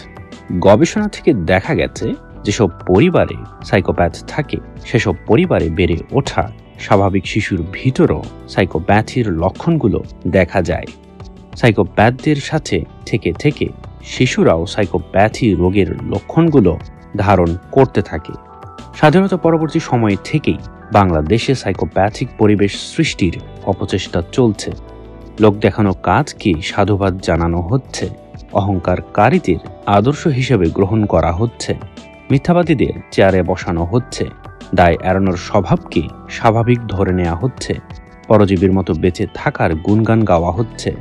Speaker 12: গবেষণা থেকে দেখা গেছে যেসব পরিবারে সাইকোপ্যাথ থাকে সেসব পরিবারে বেড়ে ওঠা স্বাভাবিক শিশুর ভিতরও সাইকোপ্যাথির লক্ষণগুলো দেখা যায়। সাইকোপ্যাথদের সাথে থেকে থেকে শিশুরাও সাইকোপ্যাথি রোগের লক্ষণগুলো ধারণ করতে থাকে। স্বাধীনতা পরবর্তী সময় থেকেই বাংলাদেশে সাইকোপ্যাথিক পরিবেশ সৃষ্টির অপচেষ্টা চলছে। লোক দেখানো কাজকে সাধুবাদ জানানো হচ্ছে, অহংকারকারীদের আদর্শ হিসেবে গ্রহণ করা হচ্ছে, মিথ্যাবাদীদের চেয়ারে বসানো হচ্ছে, দায় এড়ানোর স্বভাবকে স্বাভাবিক ধরে নেওয়া হচ্ছে, পরজীবীর মতো বেঁচে থাকার গুণগান গাওয়া হচ্ছে,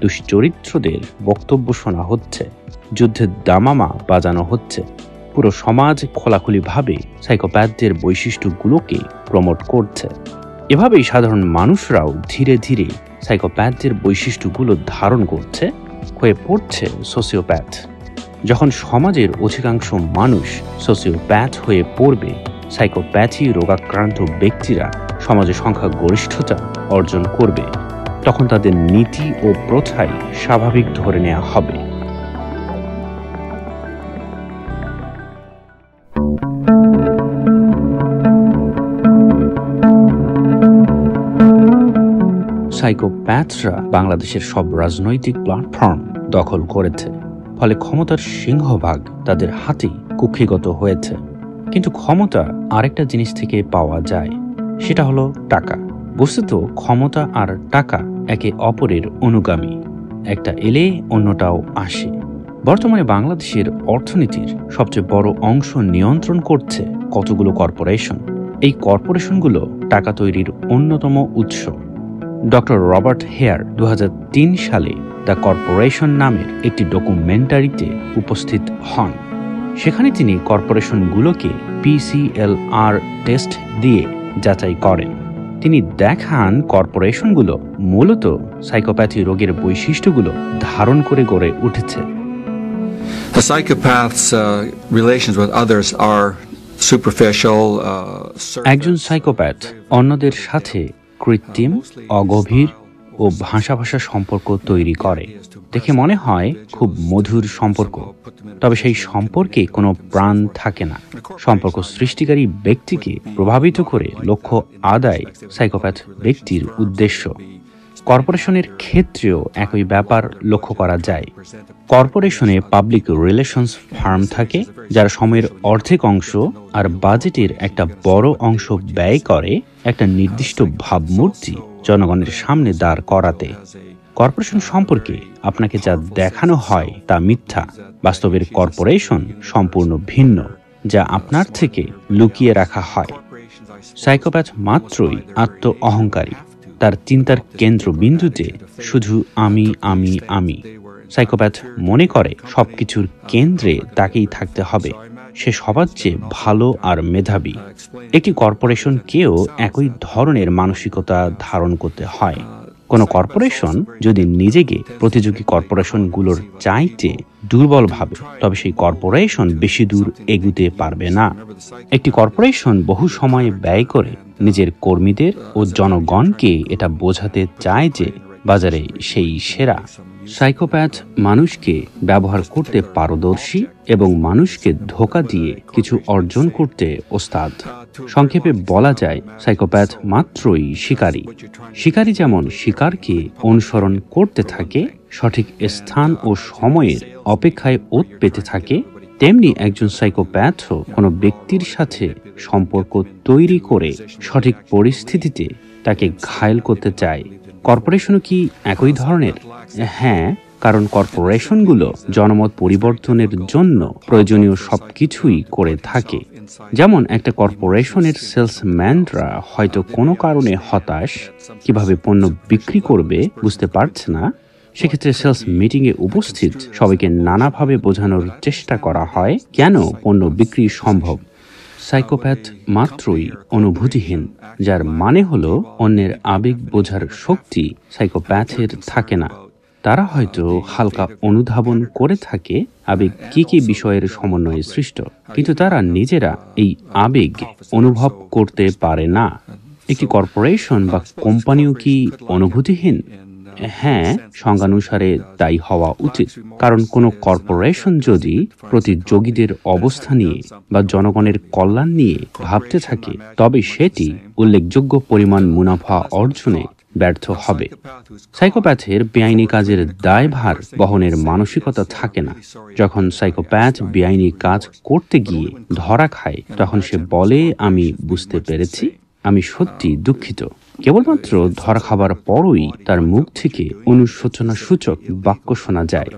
Speaker 12: দুশ্চরিত্রদের বক্তব্য শোনা হচ্ছে, যুদ্ধের দামামা বাজানো হচ্ছে। পুরো সমাজ খোলাখুলিভাবে সাইকোপ্যাথদের বৈশিষ্ট্যগুলোকে প্রমোট করছে। এভাবেই সাধারণ মানুষরাও ধীরে ধীরে সাইকোপ্যাথদের বৈশিষ্ট্যগুলো ধারণ করছে, হয়ে পড়ছে সোসিওপ্যাথ। যখন সমাজের অধিকাংশ মানুষ সোসিওপ্যাথ হয়ে পড়বে, সাইকোপ্যাথি রোগাক্রান্ত ব্যক্তিরা সমাজে সংখ্যাগরিষ্ঠতা অর্জন করবে, তখন তাদের নীতি ও প্রথাই স্বাভাবিক ধরে নেওয়া হবে। সাইকোপ্যাথরা বাংলাদেশের সব রাজনৈতিক প্ল্যাটফর্ম দখল করেছে, ফলে ক্ষমতার সিংহভাগ তাদের হাতেই কুক্ষিগত হয়েছে। কিন্তু ক্ষমতা আরেকটা জিনিস থেকে পাওয়া যায়, সেটা হলো টাকা। বস্তুত ক্ষমতা আর টাকা একে অপরের অনুগামী, একটা এলে অন্যটাও আসে। বর্তমানে বাংলাদেশের অর্থনীতির সবচেয়ে বড় অংশ নিয়ন্ত্রণ করছে কতগুলো কর্পোরেশন। এই কর্পোরেশনগুলো টাকা তৈরির অন্যতম উৎস। ডক্টর রবার্ট হেয়ার 2003 সালে দ্য কর্পোরেশন নামের একটি ডকুমেন্টারিতে উপস্থিত হন। সেখানে তিনি কর্পোরেশনগুলোকে PCLR টেস্ট দিয়ে যাচাই করেন। তিনি দেখান কর্পোরেশনগুলো মূলত সাইকোপ্যাথি রোগের বৈশিষ্ট্যগুলো ধারণ করে গড়ে উঠেছে।
Speaker 13: The psychopath's relations with others are superficial.
Speaker 12: একজন সাইকোপ্যাথ অন্যদের সাথে কৃত্রিম, অগভীর ও ও ভাষা সম্পর্ক তৈরি করে। দেখে মনে হয় খুব মধুর সম্পর্ক, তবে সেই সম্পর্কে কোনো প্রাণ থাকে না। সম্পর্ক সৃষ্টিকারী ব্যক্তিকে প্রভাবিত করে লক্ষ্য আদায় সাইকোপ্যাথ ব্যক্তির উদ্দেশ্য। কর্পোরেশনের ক্ষেত্রেও একই ব্যাপার লক্ষ্য করা যায়। কর্পোরেশনে পাবলিক রিলেশনস ফার্ম থাকে, যারা সময়ের অর্ধেক অংশ আর বাজেটের একটা বড় অংশ ব্যয় করে একটা নির্দিষ্ট ভাবমূর্তি জনগণের সামনে দাঁড় করাতে। কর্পোরেশন সম্পর্কে আপনাকে যা দেখানো হয় তা মিথ্যা। বাস্তবের কর্পোরেশন সম্পূর্ণ ভিন্ন, যা আপনার থেকে লুকিয়ে রাখা হয়। সাইকোপ্যাথ মাত্রই আত্ম অহংকারী। তার চিন্তার কেন্দ্রবিন্দুতে শুধু আমি আমি আমি। সাইকোপ্যাথ মনে করে সবকিছুর কেন্দ্রে তাকেই থাকতে হবে। সে সবার চেয়ে ভালো আর মেধাবী। একটি কর্পোরেশনকেও একই ধরনের মানসিকতা ধারণ করতে হয়। কোনো কর্পোরেশন যদি নিজেকে প্রতিযোগী কর্পোরেশনগুলোর চাইতে দুর্বল ভাবে, তবে সেই কর্পোরেশন বেশি দূর এগুতে পারবে না। একটি কর্পোরেশন বহু সময় ব্যয় করে নিজের কর্মীদের ও জনগণকে এটা বোঝাতে চায় যে বাজারে সেই সেরা। সাইকোপ্যাথ মানুষকে ব্যবহার করতে পারদর্শী এবং মানুষকে ধোঁকা দিয়ে কিছু অর্জন করতে ওস্তাদ। সংক্ষেপে বলা যায়, সাইকোপ্যাথ মাত্রই শিকারী। শিকারী যেমন শিকারকে অনুসরণ করতে থাকে, সঠিক স্থান ও সময়ের অপেক্ষায় ওত পেতে থাকে, তেমনি একজন সাইকোপ্যাথও কোনো ব্যক্তির সাথে সম্পর্ক তৈরি করে সঠিক পরিস্থিতিতে তাকে ঘায়েল করতে চায়। কর্পোরেশনও কি একই ধরনের? হ্যাঁ, কারণ কর্পোরেশনগুলো জনমত পরিবর্তনের জন্য প্রয়োজনীয় সবকিছুই করে থাকে। যেমন একটা কর্পোরেশনের সেলসম্যানরা হয়তো কোনো কারণে হতাশ, কিভাবে পণ্য বিক্রি করবে বুঝতে পারছে না। সেক্ষেত্রে সেলস মিটিংয়ে উপস্থিত সবাইকে নানাভাবে বোঝানোর চেষ্টা করা হয় কেন পণ্য বিক্রি সম্ভব। সাইকোপ্যাথ মাত্রই অনুভূতিহীন, যার মানে হলো অন্যের আবেগ বোঝার শক্তি সাইকোপ্যাথের থাকে না। তারা হয়তো হালকা অনুধাবন করে থাকে আবেগ কি কি বিষয়ের সমন্বয়ে সৃষ্ট, কিন্তু তারা নিজেরা এই আবেগ অনুভব করতে পারে না। একটি কর্পোরেশন বা কোম্পানিও কি অনুভূতিহীন? হ্যাঁ, সংজ্ঞানুসারে তাই হওয়া উচিত। কারণ কোনো কর্পোরেশন যদি প্রতিযোগীদের অবস্থা নিয়ে বা জনগণের কল্যাণ নিয়ে ভাবতে থাকে, তবে সেটি উল্লেখযোগ্য পরিমাণ মুনাফা অর্জনে ব্যর্থ হবে। সাইকোপ্যাথের বেআইনি কাজের দায়ভার বহনের মানসিকতা থাকে না। যখন সাইকোপ্যাথ বেআইনি কাজ করতে গিয়ে ধরা খায়, তখন সে বলে, আমি বুঝতে পেরেছি, আমি সত্যি দুঃখিত। কেবলমাত্র ধরা খাবার পরই তার মুখ থেকে অনুশোচনা সূচক বাক্য শোনা যায়।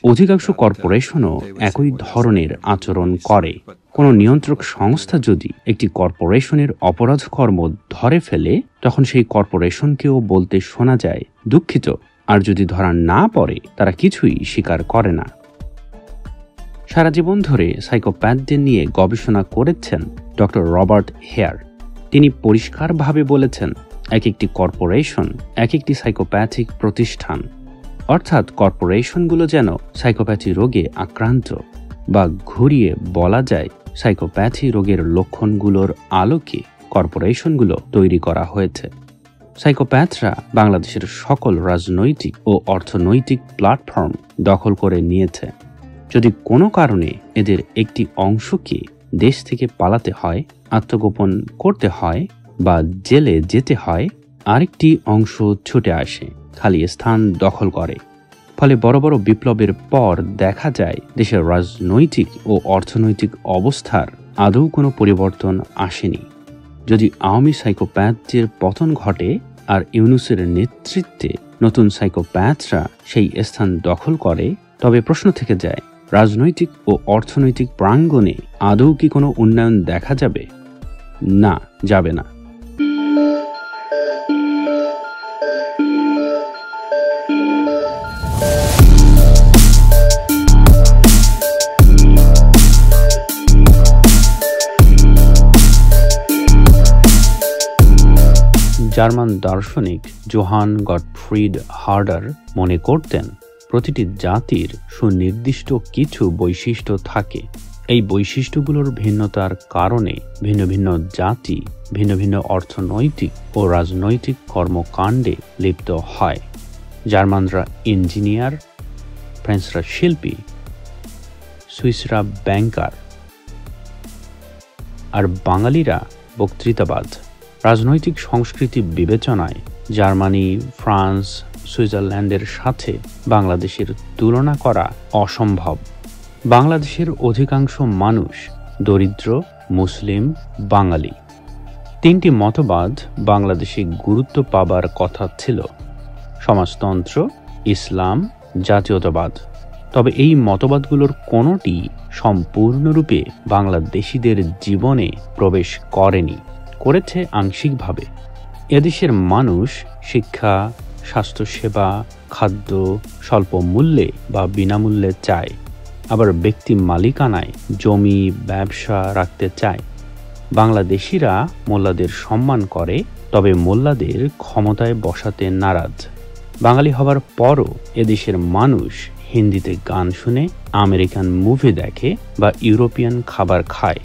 Speaker 12: অধিকাংশ কর্পোরেশনও একই ধরনের আচরণ করে। কোনো নিয়ন্ত্রক সংস্থা যদি একটি কর্পোরেশনের অপরাধকর্ম ধরে ফেলে, তখন সেই কর্পোরেশনকেও বলতে শোনা যায়, দুঃখিত। আর যদি ধরা না পড়ে, তারা কিছুই স্বীকার করে না। সারা জীবন ধরে সাইকোপ্যাথদের নিয়ে গবেষণা করেছেন ডক্টর রবার্ট হেয়ার। তিনি পরিষ্কারভাবে বলেছেন, এক একটি কর্পোরেশন এক একটি সাইকোপ্যাথিক প্রতিষ্ঠান। অর্থাৎ কর্পোরেশনগুলো যেন সাইকোপ্যাথি রোগে আক্রান্ত, বা ঘুরিয়ে বলা যায় সাইকোপ্যাথি রোগের লক্ষণগুলোর আলোকে কর্পোরেশনগুলো তৈরি করা হয়েছে। সাইকোপ্যাথরা বাংলাদেশের সকল রাজনৈতিক ও অর্থনৈতিক প্ল্যাটফর্ম দখল করে নিয়েছে। যদি কোনো কারণে এদের একটি অংশকে দেশ থেকে পালাতে হয়, আত্মগোপন করতে হয় বা জেলে যেতে হয়, আরেকটি অংশ ছুটে আসে, খালি স্থান দখল করে। ফলে বড় বড় বিপ্লবের পর দেখা যায় দেশের রাজনৈতিক ও অর্থনৈতিক অবস্থার আদৌ কোনো পরিবর্তন আসেনি। যদি আওয়ামী সাইকোপ্যাথদের পতন ঘটে আর ইউনূসের নেতৃত্বে নতুন সাইকোপ্যাথরা সেই স্থান দখল করে, তবে প্রশ্ন থেকে যায়, রাজনৈতিক ও অর্থনৈতিক প্রাঙ্গণে আদৌ কি কোনো উন্নয়ন দেখা যাবে? না, যাবে না। জার্মান দার্শনিক জোহান গটফ্রিড হার্ডার মনে করতেন, প্রতিটি জাতির সুনির্দিষ্ট কিছু বৈশিষ্ট্য থাকে। এই বৈশিষ্ট্যগুলোর ভিন্নতার কারণে ভিন্ন ভিন্ন জাতি ভিন্ন ভিন্ন অর্থনৈতিক ও রাজনৈতিক কর্মকাণ্ডে লিপ্ত হয়। জার্মানরা ইঞ্জিনিয়ার, ফ্রেঞ্চরা শিল্পী, সুইসরা ব্যাংকার, আর বাঙালিরা বক্তৃতাবাদ। রাজনৈতিক সংস্কৃতি বিবেচনায় জার্মানি, ফ্রান্স, সুইজারল্যান্ডের সাথে বাংলাদেশের তুলনা করা অসম্ভব। বাংলাদেশের অধিকাংশ মানুষ দরিদ্র, মুসলিম, বাঙালি। তিনটি মতবাদ বাংলাদেশে গুরুত্ব পাবার কথা ছিল: সমাজতন্ত্র, ইসলাম, জাতীয়তাবাদ। তবে এই মতবাদগুলোর কোনোটি সম্পূর্ণরূপে বাংলাদেশিদের জীবনে প্রবেশ করেনি, করেছে আংশিকভাবে। এদেশের মানুষ শিক্ষা, স্বাস্থ্যসেবা, খাদ্য স্বল্প মূল্যে বা বিনামূল্যে চায়, আবার ব্যক্তি মালিকানায় জমি, ব্যবসা রাখতে চায়। বাংলাদেশিরা মোল্লাদের সম্মান করে, তবে মোল্লাদের ক্ষমতায় বসাতে নারাজ। বাঙালি হবার পরও এদেশের মানুষ হিন্দিতে গান শুনে, আমেরিকান মুভি দেখে বা ইউরোপিয়ান খাবার খায়।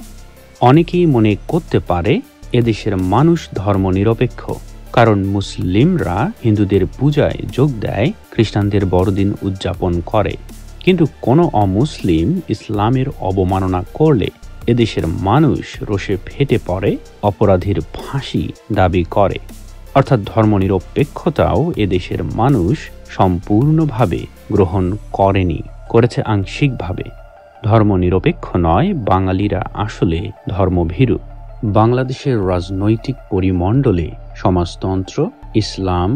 Speaker 12: অনেকেই মনে করতে পারে এদেশের মানুষ ধর্মনিরপেক্ষ, কারণ মুসলিমরা হিন্দুদের পূজায় যোগ দেয়, খ্রিস্টানদের বড়দিন উদযাপন করে। কিন্তু কোনো অমুসলিম ইসলামের অবমাননা করলে এদেশের মানুষ রোষে ফেটে পড়ে, অপরাধীর ফাঁসি দাবি করে। অর্থাৎ ধর্মনিরপেক্ষতাও এদেশের মানুষ সম্পূর্ণভাবে গ্রহণ করেনি, করেছে আংশিকভাবে। ধর্মনিরপেক্ষ নয়, বাঙালিরা আসলে ধর্মভীরু। বাংলাদেশের রাজনৈতিক পরিমণ্ডলে সমাজতন্ত্র, ইসলাম,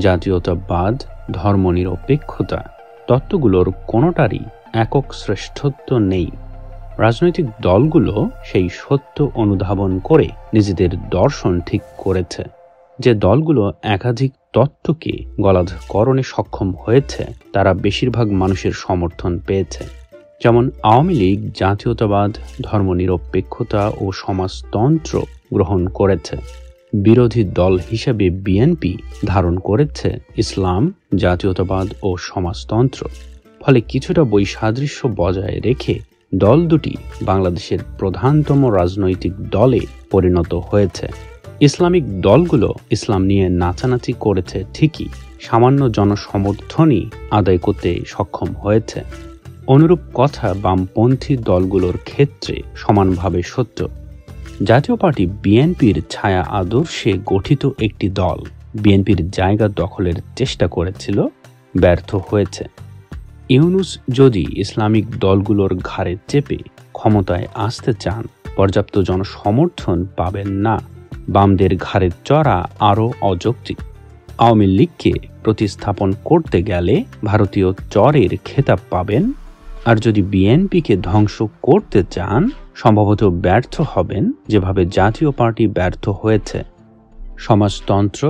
Speaker 12: জাতীয়তাবাদ, ধর্মনিরপেক্ষতা তত্ত্বগুলোর কোনোটারই একক শ্রেষ্ঠত্ব নেই। রাজনৈতিক দলগুলো সেই সত্য অনুধাবন করে নিজেদের দর্শন ঠিক করেছে। যে দলগুলো একাধিক তত্ত্বকে গলাধকরণে সক্ষম হয়েছে, তারা বেশিরভাগ মানুষের সমর্থন পেয়েছে। যেমন আওয়ামী লীগ জাতীয়তাবাদ, ধর্মনিরপেক্ষতা ও সমাজতন্ত্র গ্রহণ করেছে। বিরোধী দল হিসেবে বিএনপি ধারণ করেছে ইসলাম, জাতীয়তাবাদ ও সমাজতন্ত্র। ফলে কিছুটা বৈসাদৃশ্য বজায় রেখে দল দুটি বাংলাদেশের প্রধানতম রাজনৈতিক দলে পরিণত হয়েছে। ইসলামিক দলগুলো ইসলাম নিয়ে নাচানাচি করেছে ঠিকই, সামান্য জনসমর্থনই আদায় করতে সক্ষম হয়েছে। অনুরূপ কথা বামপন্থী দলগুলোর ক্ষেত্রে সমানভাবে সত্য। জাতীয় পার্টি বিএনপির ছায়া আদর্শে গঠিত একটি দল বিএনপির জায়গা দখলের চেষ্টা করেছিল, ব্যর্থ হয়েছে। ইউনূস যদি ইসলামিক দলগুলোর ঘাড়ে চেপে ক্ষমতায় আসতে চান, পর্যাপ্ত জনসমর্থন পাবেন না। বামদের ঘাড়ে চড়া আরও অযৌক্তিক। আওয়ামী লীগকে প্রতিস্থাপন করতে গেলে ভারতীয় চরের খেতাব পাবেন, আর যদি বিএনপিকে ধ্বংস করতে চান সম্ভবত ব্যর্থ হবেন, যেভাবে জাতীয় পার্টি ব্যর্থ হয়েছে। সমাজতন্ত্র,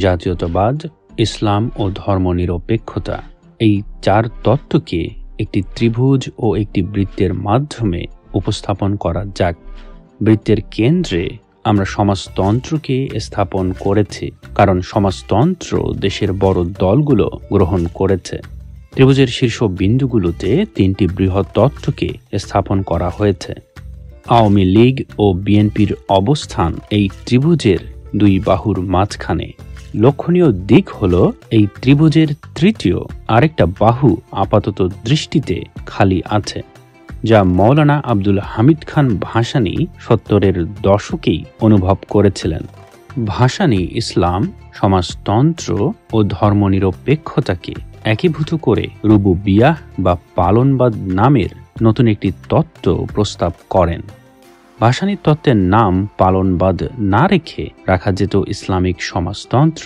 Speaker 12: জাতীয়তাবাদ, ইসলাম ও ধর্মনিরপেক্ষতা, এই চার তত্ত্বকে একটি ত্রিভুজ ও একটি বৃত্তের মাধ্যমে উপস্থাপন করা যাক। বৃত্তের কেন্দ্রে আমরা সমাজতন্ত্রকে স্থাপন করেছি, কারণ সমাজতন্ত্র দেশের বড় দলগুলো গ্রহণ করেছে। ত্রিভুজের শীর্ষ বিন্দুগুলোতে তিনটি বৃহৎ তত্ত্বকে স্থাপন করা হয়েছে। আওয়ামী লীগ ও বিএনপির অবস্থান এই ত্রিভুজের দুই বাহুর মাঝখানে। লক্ষণীয় দিক হল এই ত্রিভুজের তৃতীয় আরেকটা বাহু আপাতত দৃষ্টিতে খালি আছে, যা মৌলানা আব্দুল হামিদ খান ভাসানী 70-এর দশকেই অনুভব করেছিলেন। ভাসানী ইসলাম, সমাজতন্ত্র ও ধর্মনিরপেক্ষতাকে একীভূত করে রুবুবিয়াহ বা পালনবাদ নামের নতুন একটি তত্ত্ব প্রস্তাব করেন। ভাসানীর তত্ত্বের নাম পালনবাদ না রেখে রাখা যেত ইসলামিক সমাজতন্ত্র।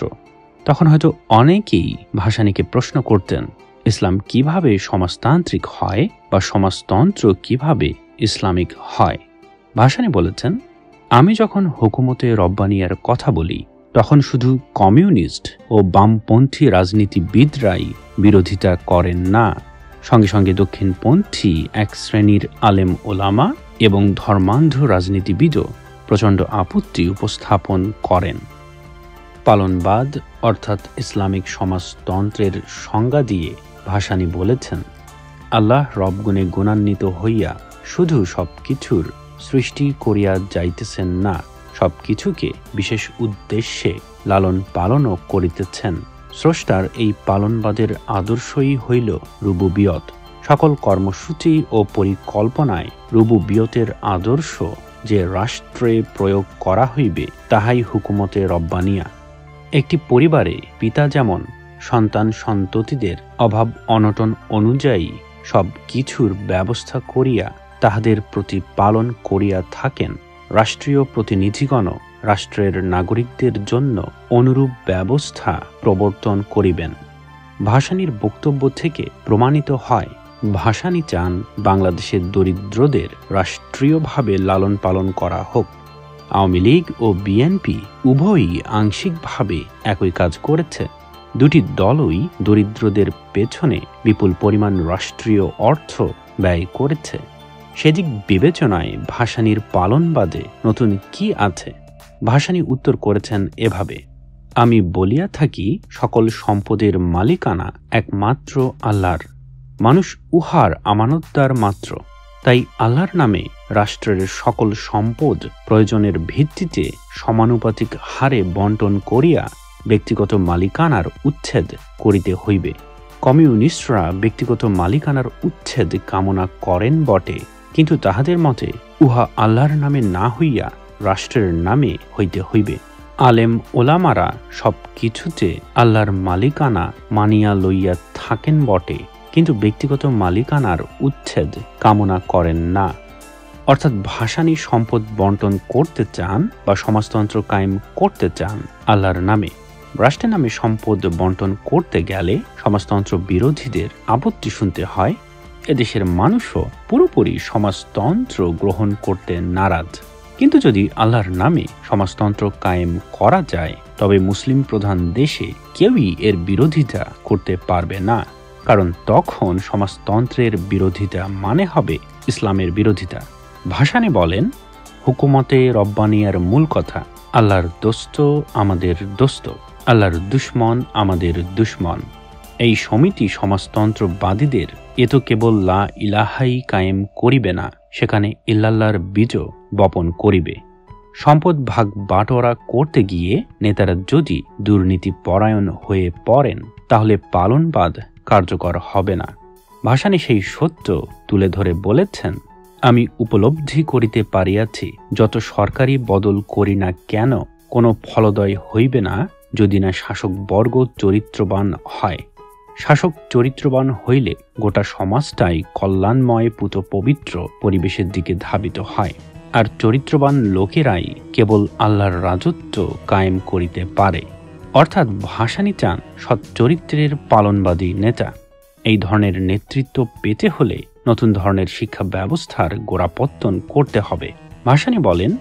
Speaker 12: তখন হয়তো অনেকেই ভাসানীকে প্রশ্ন করতেন, ইসলাম কিভাবে সমাজতান্ত্রিক হয় বা সমাজতন্ত্র কিভাবে ইসলামিক হয়? ভাসানী বলেছেন, আমি যখন হুকুমতে রব্বানিয়ার কথা বলি তখন শুধু কমিউনিস্ট ও বামপন্থী রাজনীতিবিদরাই বিরোধিতা করেন না, সঙ্গে সঙ্গে দক্ষিণপন্থী এক শ্রেণীর আলেম ওলামা এবং ধর্মান্ধ রাজনীতিবিদও প্রচণ্ড আপত্তি উপস্থাপন করেন। পালনবাদ অর্থাৎ ইসলামিক সমাজতন্ত্রের সংজ্ঞা দিয়ে ভাসানী বলেছেন, আল্লাহ রবগুণে গুণান্বিত হইয়া শুধু সব কিছুর সৃষ্টি করিয়া যাইতেছেন না, সব কিছুকে বিশেষ উদ্দেশ্যে লালন পালনও করিতেছেন। স্রষ্টার এই পালনবাদের আদর্শই হইল রুবুবিয়ত। সকল কর্মসূচি ও পরিকল্পনায় রুবুবিয়তের আদর্শ যে রাষ্ট্রে প্রয়োগ করা হইবে তাহাই হুকুমতে রব্বানিয়া। একটি পরিবারে পিতা যেমন সন্তান সন্ততিদের অভাব অনটন অনুযায়ী সব কিছুর ব্যবস্থা করিয়া তাহাদের প্রতি পালন করিয়া থাকেন, রাষ্ট্রীয় প্রতিনিধিগণ রাষ্ট্রের নাগরিকদের জন্য অনুরূপ ব্যবস্থা প্রবর্তন করিবেন। ভাসানীর বক্তব্য থেকে প্রমাণিত হয়, ভাসানী চান বাংলাদেশের দরিদ্রদের রাষ্ট্রীয়ভাবে লালন পালন করা হোক। আওয়ামী লীগ ও বিএনপি উভয়ই আংশিকভাবে একই কাজ করেছে। দুটি দলই দরিদ্রদের পেছনে বিপুল পরিমাণ রাষ্ট্রীয় অর্থ ব্যয় করেছে। সেদিক বিবেচনায় ভাসানীর পালনবাদে নতুন কি আছে? ভাসানী উত্তর করেছেন এভাবে, আমি বলিয়া থাকি সকল সম্পদের মালিকানা একমাত্র আল্লাহর, মানুষ উহার আমানতদার মাত্র। তাই আল্লাহর নামে রাষ্ট্রের সকল সম্পদ প্রয়োজনের ভিত্তিতে সমানুপাতিক হারে বন্টন করিয়া ব্যক্তিগত মালিকানার উচ্ছেদ করিতে হইবে। কমিউনিস্টরা ব্যক্তিগত মালিকানার উচ্ছেদ কামনা করেন বটে, কিন্তু তাহাদের মতে উহা আল্লাহর নামে না হইয়া রাষ্ট্রের নামে হইতে হইবে। আলেম ওলামারা সব কিছুতে আল্লাহর মালিকানা মানিয়া লইয়া থাকেন বটে, কিন্তু ব্যক্তিগত মালিকানার উচ্ছেদ কামনা করেন না। অর্থাৎ ভাসানী সম্পদ বন্টন করতে চান বা সমাজতন্ত্র কায়েম করতে চান আল্লাহর নামে। রাষ্ট্রের নামে সম্পদ বন্টন করতে গেলে সমাজতন্ত্র বিরোধীদের আপত্তি শুনতে হয়। এদেশের মানুষও পুরোপুরি সমাজতন্ত্র গ্রহণ করতে নারাজ। কিন্তু যদি আল্লাহর নামে সমাজতন্ত্র কায়েম করা যায়, তবে মুসলিম প্রধান দেশে কেউই এর বিরোধিতা করতে পারবে না, কারণ তখন সমাজতন্ত্রের বিরোধিতা মানে হবে ইসলামের বিরোধিতা। ভাসানী বলেন, হুকুমতে রব্বানিয়ার মূল কথা, আল্লাহর দোস্ত আমাদের দোস্ত, আল্লাহর দুশ্মন আমাদের দুশ্মন। এই সমিতি সমাজতন্ত্রবাদীদের এ তো কেবল লা ইলাহাই কায়েম করিবে না, সেখানে ইল্লাল্লাহর বীজও বপন করিবে। সম্পদ ভাগ বাটোয়ারা করতে গিয়ে নেতারা যদি দুর্নীতি পরায়ণ হয়ে পড়েন, তাহলে পালনবাদ কার্যকর হবে না। ভাসানী সেই সত্য তুলে ধরে বলেছেন, আমি উপলব্ধি করিতে পারিয়াছি, যত সরকারি বদল করি না কেন কোনো ফলদয় হইবে না, যদি না শাসকবর্গ চরিত্রবান হয়। শাসক চরিত্রবান হইলে গোটা সমাজটাই কল্যাণময় পুত পবিত্র পরিবেশের দিকে ধাবিত হয়, আর চরিত্রবান লোকেরাই কেবল আল্লাহর রাজত্ব কায়েম করিতে পারে। অর্থাৎ ভাসানী চান সৎ চরিত্রের পালনবাদী নেতা। এই ধরনের নেতৃত্ব পেতে হলে নতুন ধরনের শিক্ষা ব্যবস্থার গোড়াপত্তন করতে হবে। ভাসানী বলেন,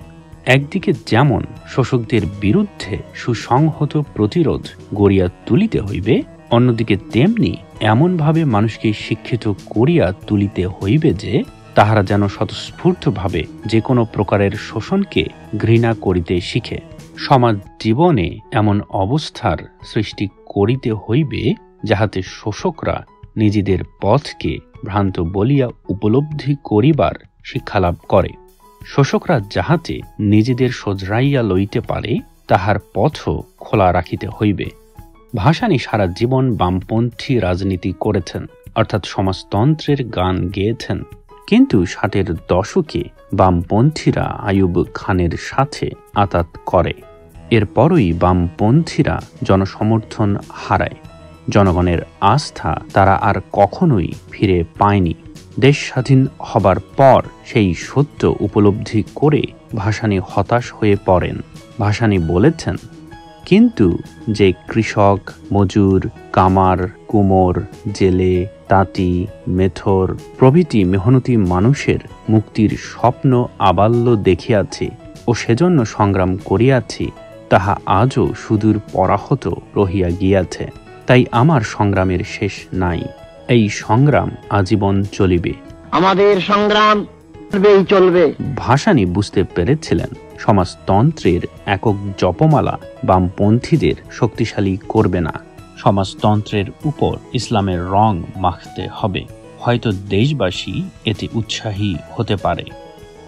Speaker 12: একদিকে যেমন শোষকদের বিরুদ্ধে সুসংহত প্রতিরোধ গড়িয়া তুলিতে হইবে, অন্যদিকে তেমনি এমনভাবে মানুষকে শিক্ষিত করিয়া তুলিতে হইবে যে তাহারা যেন স্বতঃস্ফূর্তভাবে যে কোনো প্রকারের শোষণকে ঘৃণা করিতে শিখে। সমাজ জীবনে এমন অবস্থার সৃষ্টি করিতে হইবে যাহাতে শোষকরা নিজেদের পথকে ভ্রান্ত বলিয়া উপলব্ধি করিবার শিক্ষালাভ করে। শোষকরা যাহাতে নিজেদের সজরাইয়া লইতে পারে, তাহার পথও খোলা রাখিতে হইবে। ভাসানী সারা জীবন বামপন্থী রাজনীতি করেছেন, অর্থাৎ সমাজতন্ত্রের গান গেয়েছেন। কিন্তু 60-এর দশকে বামপন্থীরা আইয়ুব খানের সাথে আতাত করে। এরপরই বামপন্থীরা জনসমর্থন হারায়। জনগণের আস্থা তারা আর কখনোই ফিরে পায়নি। দেশ স্বাধীন হবার পর সেই সত্য উপলব্ধি করে ভাসানী হতাশ হয়ে পড়েন। ভাসানী বলেছেন, কিন্তু যে কৃষক, মজুর, কামার, কুমোর, জেলে, তাঁতি, মেথর প্রভৃতি মেহনতি মানুষের মুক্তির স্বপ্ন আবাল্য দেখিয়াছি ও সেজন্য সংগ্রাম করিয়াছি, তাহা আজও সুদূর পরাহত রহিয়া গিয়াছে। তাই আমার সংগ্রামের শেষ নাই। এই সংগ্রাম আজীবন চলিবে।
Speaker 14: আমাদের সংগ্রাম চলবে।
Speaker 12: ভাসানী বুঝতে পেরেছিলেন, সমাজতন্ত্রের একক জপমালা বামপন্থীদের শক্তিশালী করবে না। সমাজতন্ত্রের উপর ইসলামের রং মাখতে হবে। হয়তো দেশবাসী এতে উৎসাহী হতে পারে।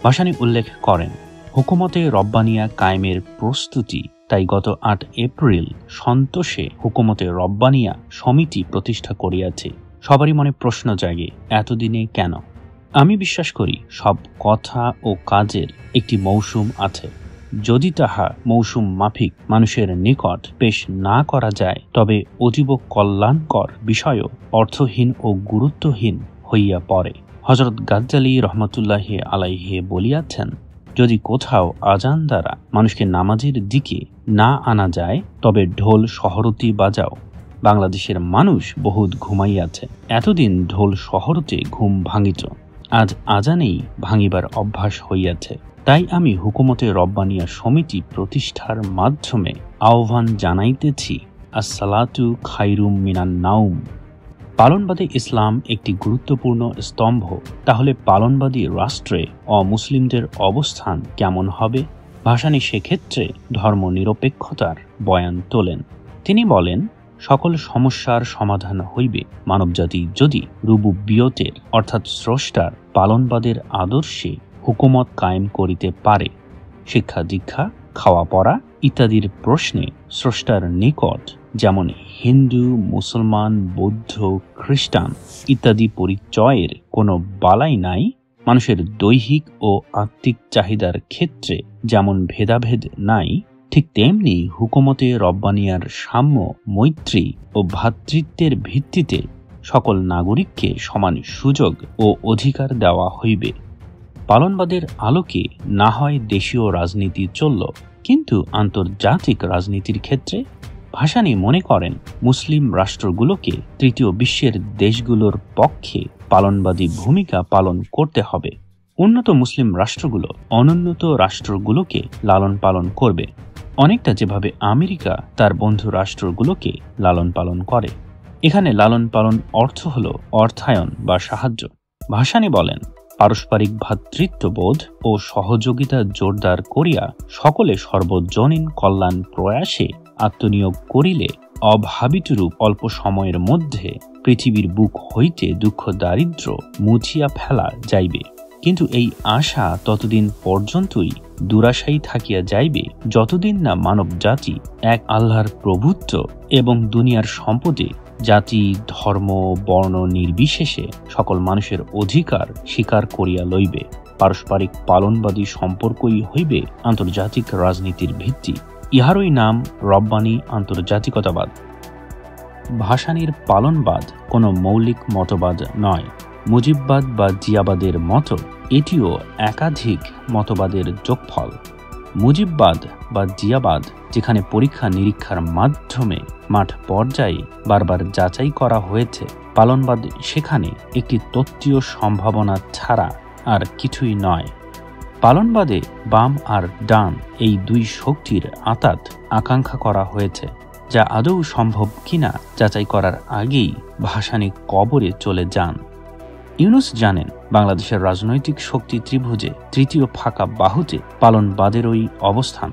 Speaker 12: ভাসানী উল্লেখ করেন, হুকুমতে রব্বানিয়া কায়েমের প্রস্তুতি তাই গত ৮ এপ্রিল সন্তোষে হুকুমতে রব্বানিয়া সমিতি প্রতিষ্ঠা করিয়াছে। সবারই মনে প্রশ্ন জাগে, এতদিনে কেন? আমি বিশ্বাস করি সব কথা ও কাজের একটি মৌসুম আছে। যদি তাহা মৌসুম মাফিক মানুষের নিকট পেশ না করা যায়, তবে অতীব কল্যাণকর বিষয়ও অর্থহীন ও গুরুত্বহীন হইয়া পড়ে। হযরত গাজ্জালী রহমতুল্লাহি আলাইহি বলিয়াছেন, যদি কোথাও আজান দ্বারা মানুষকে নামাজের দিকে না আনা যায়, তবে ঢোল শহরতি বাজাও। বাংলাদেশের মানুষ বহুত ঘুমাইয়াছে, এতদিন ঢোল শহরতে ঘুম ভাঙিত, আজ আজানেই ভাঙিবার অভ্যাস হইয়াছে। তাই আমি হুকুমতে রব্বানিয়া সমিতি প্রতিষ্ঠার মাধ্যমে আহ্বান জানাইতেছি, আসসালাতু খায়রুম মিনান নাউম। পালনবাদী ইসলাম একটি গুরুত্বপূর্ণ স্তম্ভ, তাহলে পালনবাদী রাষ্ট্রে অমুসলিমদের অবস্থান কেমন হবে? ভাসানী সেক্ষেত্রে ধর্মনিরপেক্ষতার বয়ান তোলেন। তিনি বলেন, সকল সমস্যার সমাধান হইবে মানবজাতি যদি রুবুবিয়তের অর্থাৎ স্রষ্টার পালনবাদের আদর্শে হুকুমত কায়েম করিতে পারে। শিক্ষা দীক্ষা, খাওয়া পড়া ইত্যাদির প্রশ্নে স্রষ্টার নিকট যেমন হিন্দু, মুসলমান, বৌদ্ধ, খ্রিস্টান ইত্যাদি পরিচয়ের কোনো বালাই নাই, মানুষের দৈহিক ও আত্মিক চাহিদার ক্ষেত্রে যেমন ভেদাভেদ নাই, ঠিক তেমনি হুকুমতে রব্বানিয়ার সাম্য, মৈত্রী ও ভ্রাতৃত্বের ভিত্তিতে সকল নাগরিককে সমান সুযোগ ও অধিকার দেওয়া হইবে। পালনবাদের আলোকে না হয় দেশীয় রাজনীতি চলল, কিন্তু আন্তর্জাতিক রাজনীতির ক্ষেত্রে ভাসানী মনে করেন মুসলিম রাষ্ট্রগুলোকে তৃতীয় বিশ্বের দেশগুলোর পক্ষে পালনবাদী ভূমিকা পালন করতে হবে। উন্নত মুসলিম রাষ্ট্রগুলো অনুন্নত রাষ্ট্রগুলোকে লালন পালন করবে, অনেকটা যেভাবে আমেরিকা তার বন্ধু রাষ্ট্রগুলোকে লালন পালন করে। এখানে লালন পালন অর্থ হল অর্থায়ন বা সাহায্য। ভাসানী বলেন, পারস্পরিক ভ্রাতৃত্ববোধ ও সহযোগিতা জোরদার করিয়া সকলে সর্বজনীন কল্যাণ প্রয়াসে আত্মনিয়োগ করিলে অভাবিতরূপ অল্প সময়ের মধ্যে পৃথিবীর বুক হইতে দুঃখ দারিদ্র্য মুছিয়া ফেলা যাইবে। কিন্তু এই আশা ততদিন পর্যন্তই দুরাশাই থাকিয়া যাইবে, যতদিন না মানব জাতি এক আল্লাহর প্রভুত্ব এবং দুনিয়ার সম্পদে জাতি, ধর্ম, বর্ণ নির্বিশেষে সকল মানুষের অধিকার স্বীকার করিয়া লইবে। পারস্পরিক পালনবাদী সম্পর্কই হইবে আন্তর্জাতিক রাজনীতির ভিত্তি। ইহারই নাম রব্বানি আন্তর্জাতিকতাবাদ। ভাসানীর পালনবাদ কোনো মৌলিক মতবাদ নয়। মুজিববাদ বা জিয়াবাদের মতো এটিও একাধিক মতবাদের যোগফল। মুজিববাদ বা জিয়াবাদ যেখানে পরীক্ষা নিরীক্ষার মাধ্যমে মাঠ পর্যায়ে বারবার যাচাই করা হয়েছে, পালনবাদ সেখানে একটি তত্ত্বীয় সম্ভাবনা ছাড়া আর কিছুই নয়। পালনবাদে বাম আর ডান এই দুই শক্তির আঁতাত আকাঙ্ক্ষা করা হয়েছে, যা আদৌ সম্ভব কিনা যাচাই করার আগেই ভাসানী কবরে চলে যান। ইউনুস জানেন বাংলাদেশের রাজনৈতিক শক্তি ত্রিভুজে তৃতীয় ফাঁকা বাহুতে পালনবাদেরই অবস্থান।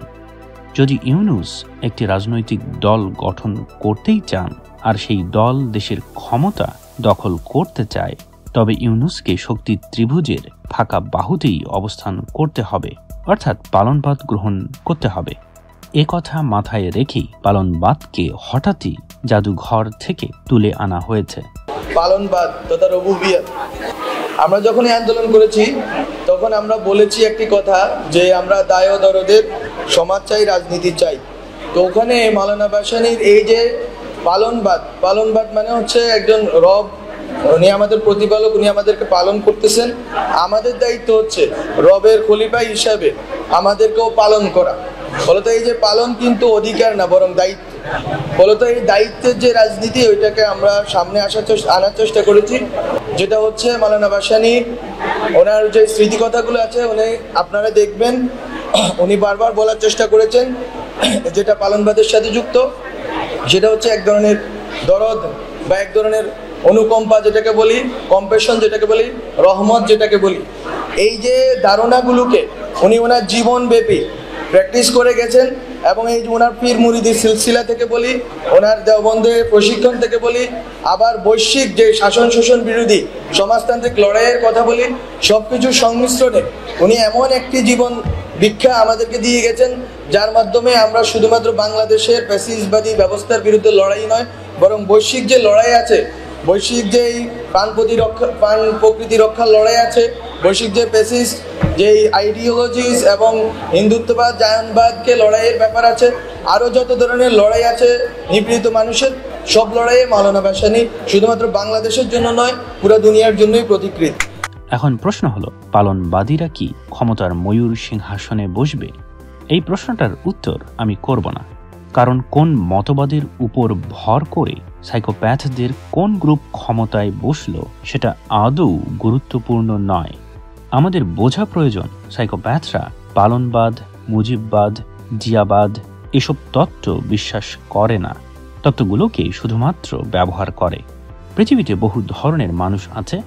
Speaker 12: যদি ইউনুস একটি রাজনৈতিক দল গঠন করতেই চান আর সেই দল দেশের ক্ষমতা দখল করতে চায়, তবে ইউনুসকে শক্তি ত্রিভুজের ফাঁকা বাহুতেই অবস্থান করতে হবে, অর্থাৎ পালনবাদ গ্রহণ করতে হবে। এ কথা মাথায় রেখেই পালনবাদকে হঠাৎই জাদুঘর থেকে তুলে আনা হয়েছে।
Speaker 17: পালনবাদ তথা রবুবিয়ত, আমরা যখন এই আন্দোলন করেছি তখন আমরা বলেছি একটি কথা যে আমরা দায় ও দরদের সমাজ চাই, রাজনীতি চাই। তো ওখানে মাওলানা ভাসানীর এই যে পালনবাদ মানে হচ্ছে একজন রব, উনি আমাদের প্রতিপালক, উনি আমাদেরকে পালন করতেছেন। আমাদের দায়িত্ব হচ্ছে রবের খলিফা হিসাবে আমাদেরকেও পালন করা। ফলত এই যে পালন কিন্তু অধিকার না, বরং দায়িত্ব। ফলত এই দায়িত্বের যে রাজনীতি, ওইটাকে আমরা সামনে আনার চেষ্টা করেছি, যেটা হচ্ছে মাওলানা ভাসানী ওনার যে স্মৃতিকথাগুলো আছে, উনি আপনারা দেখবেন উনি বারবার বলার চেষ্টা করেছেন যেটা পালনবাদের সাথে যুক্ত, সেটা হচ্ছে এক ধরনের দরদ বা এক ধরনের অনুকম্পা যেটাকে বলি, কম্পেশন যেটাকে বলি, রহমত যেটাকে বলি। এই যে ধারণাগুলোকে উনি ওনার জীবনব্যাপী প্র্যাকটিস করে গেছেন এবং এই যে ওনার পীর মুরিদি সিলসিলা থেকে বলি, ওনার দেওবন্দের প্রশিক্ষণ থেকে বলি, আবার বৈশ্বিক যে শাসন শোষণ বিরোধী সমাজতান্ত্রিক লড়াইয়ের কথা বলি, সব কিছুর সংমিশ্রণে উনি এমন একটি জীবন ভিক্ষা আমাদেরকে দিয়ে গেছেন যার মাধ্যমে আমরা শুধুমাত্র বাংলাদেশের ফ্যাসিস্টবাদী ব্যবস্থার বিরুদ্ধে লড়াই নয়, বরং বৈশ্বিক যে লড়াই আছে, বৈশ্বিক যেই প্রাণ প্রকৃতি রক্ষার লড়াই আছে, বৈশ্বিক যে ফ্যাসিস্ট যেই আইডিওলজিস এবং হিন্দুত্ববাদ জায়নবাদকে লড়াইয়ের ব্যাপার আছে, আরও যত ধরনের লড়াই আছে নিপীড়িত মানুষের, সব লড়াইয়ে মাওলানা ভাসানী শুধুমাত্র বাংলাদেশের জন্য নয়, পুরো দুনিয়ার জন্যই প্রতিকৃত।
Speaker 12: এখন প্রশ্ন হলো, পালনবাদীরা কি ক্ষমতার ময়ূর সিংহাসনে বসবে? এই প্রশ্নটার উত্তর আমি করব না, কারণ কোন মতবাদের উপর ভর করে সাইকোপ্যাথদের কোন গ্রুপ ক্ষমতায় বসলো সেটা আদৌ গুরুত্বপূর্ণ নয়। আমাদের বোঝা প্রয়োজন সাইকোপ্যাথরা পালনবাদ, মুজিববাদ, জিয়াবাদ এসব তত্ত্ব বিশ্বাস করে না, তত্ত্বগুলোকে শুধুমাত্র ব্যবহার করে। পৃথিবীতে বহু ধরনের মানুষ আছে,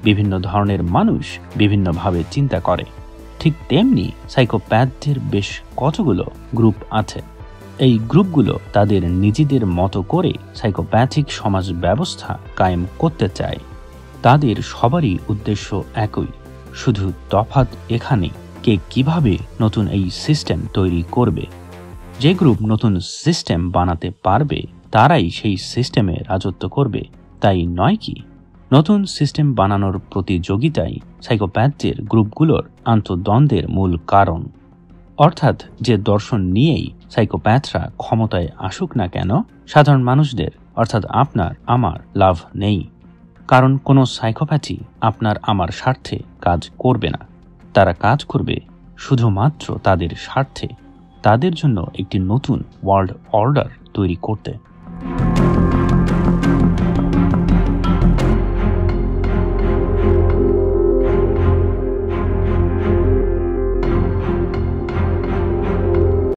Speaker 12: বিভিন্ন ধরনের মানুষ বিভিন্নভাবে চিন্তা করে। ঠিক তেমনি সাইকোপ্যাথদের বেশ কতগুলো গ্রুপ আছে। এই গ্রুপগুলো তাদের নিজেদের মতো করে সাইকোপ্যাথিক সমাজ ব্যবস্থা কায়েম করতে চায়। তাদের সবারই উদ্দেশ্য একই, শুধু তফাৎ এখানে কে কিভাবে নতুন এই সিস্টেম তৈরি করবে। যে গ্রুপ নতুন সিস্টেম বানাতে পারবে তারাই সেই সিস্টেমে রাজত্ব করবে, তাই নয় কি? নতুন সিস্টেম বানানোর প্রতিযোগিতাই সাইকোপ্যাথদের গ্রুপগুলোর আন্তঃদ্বন্দ্বের মূল কারণ। অর্থাৎ যে দর্শন নিয়েই সাইকোপ্যাথরা ক্ষমতায় আসুক না কেন, সাধারণ মানুষদের অর্থাৎ আপনার আমার লাভ নেই, কারণ কোনো সাইকোপ্যাথি আপনার আমার স্বার্থে কাজ করবে না। তারা কাজ করবে শুধুমাত্র তাদের স্বার্থে, তাদের জন্য একটি নতুন ওয়ার্ল্ড অর্ডার তৈরি করতে।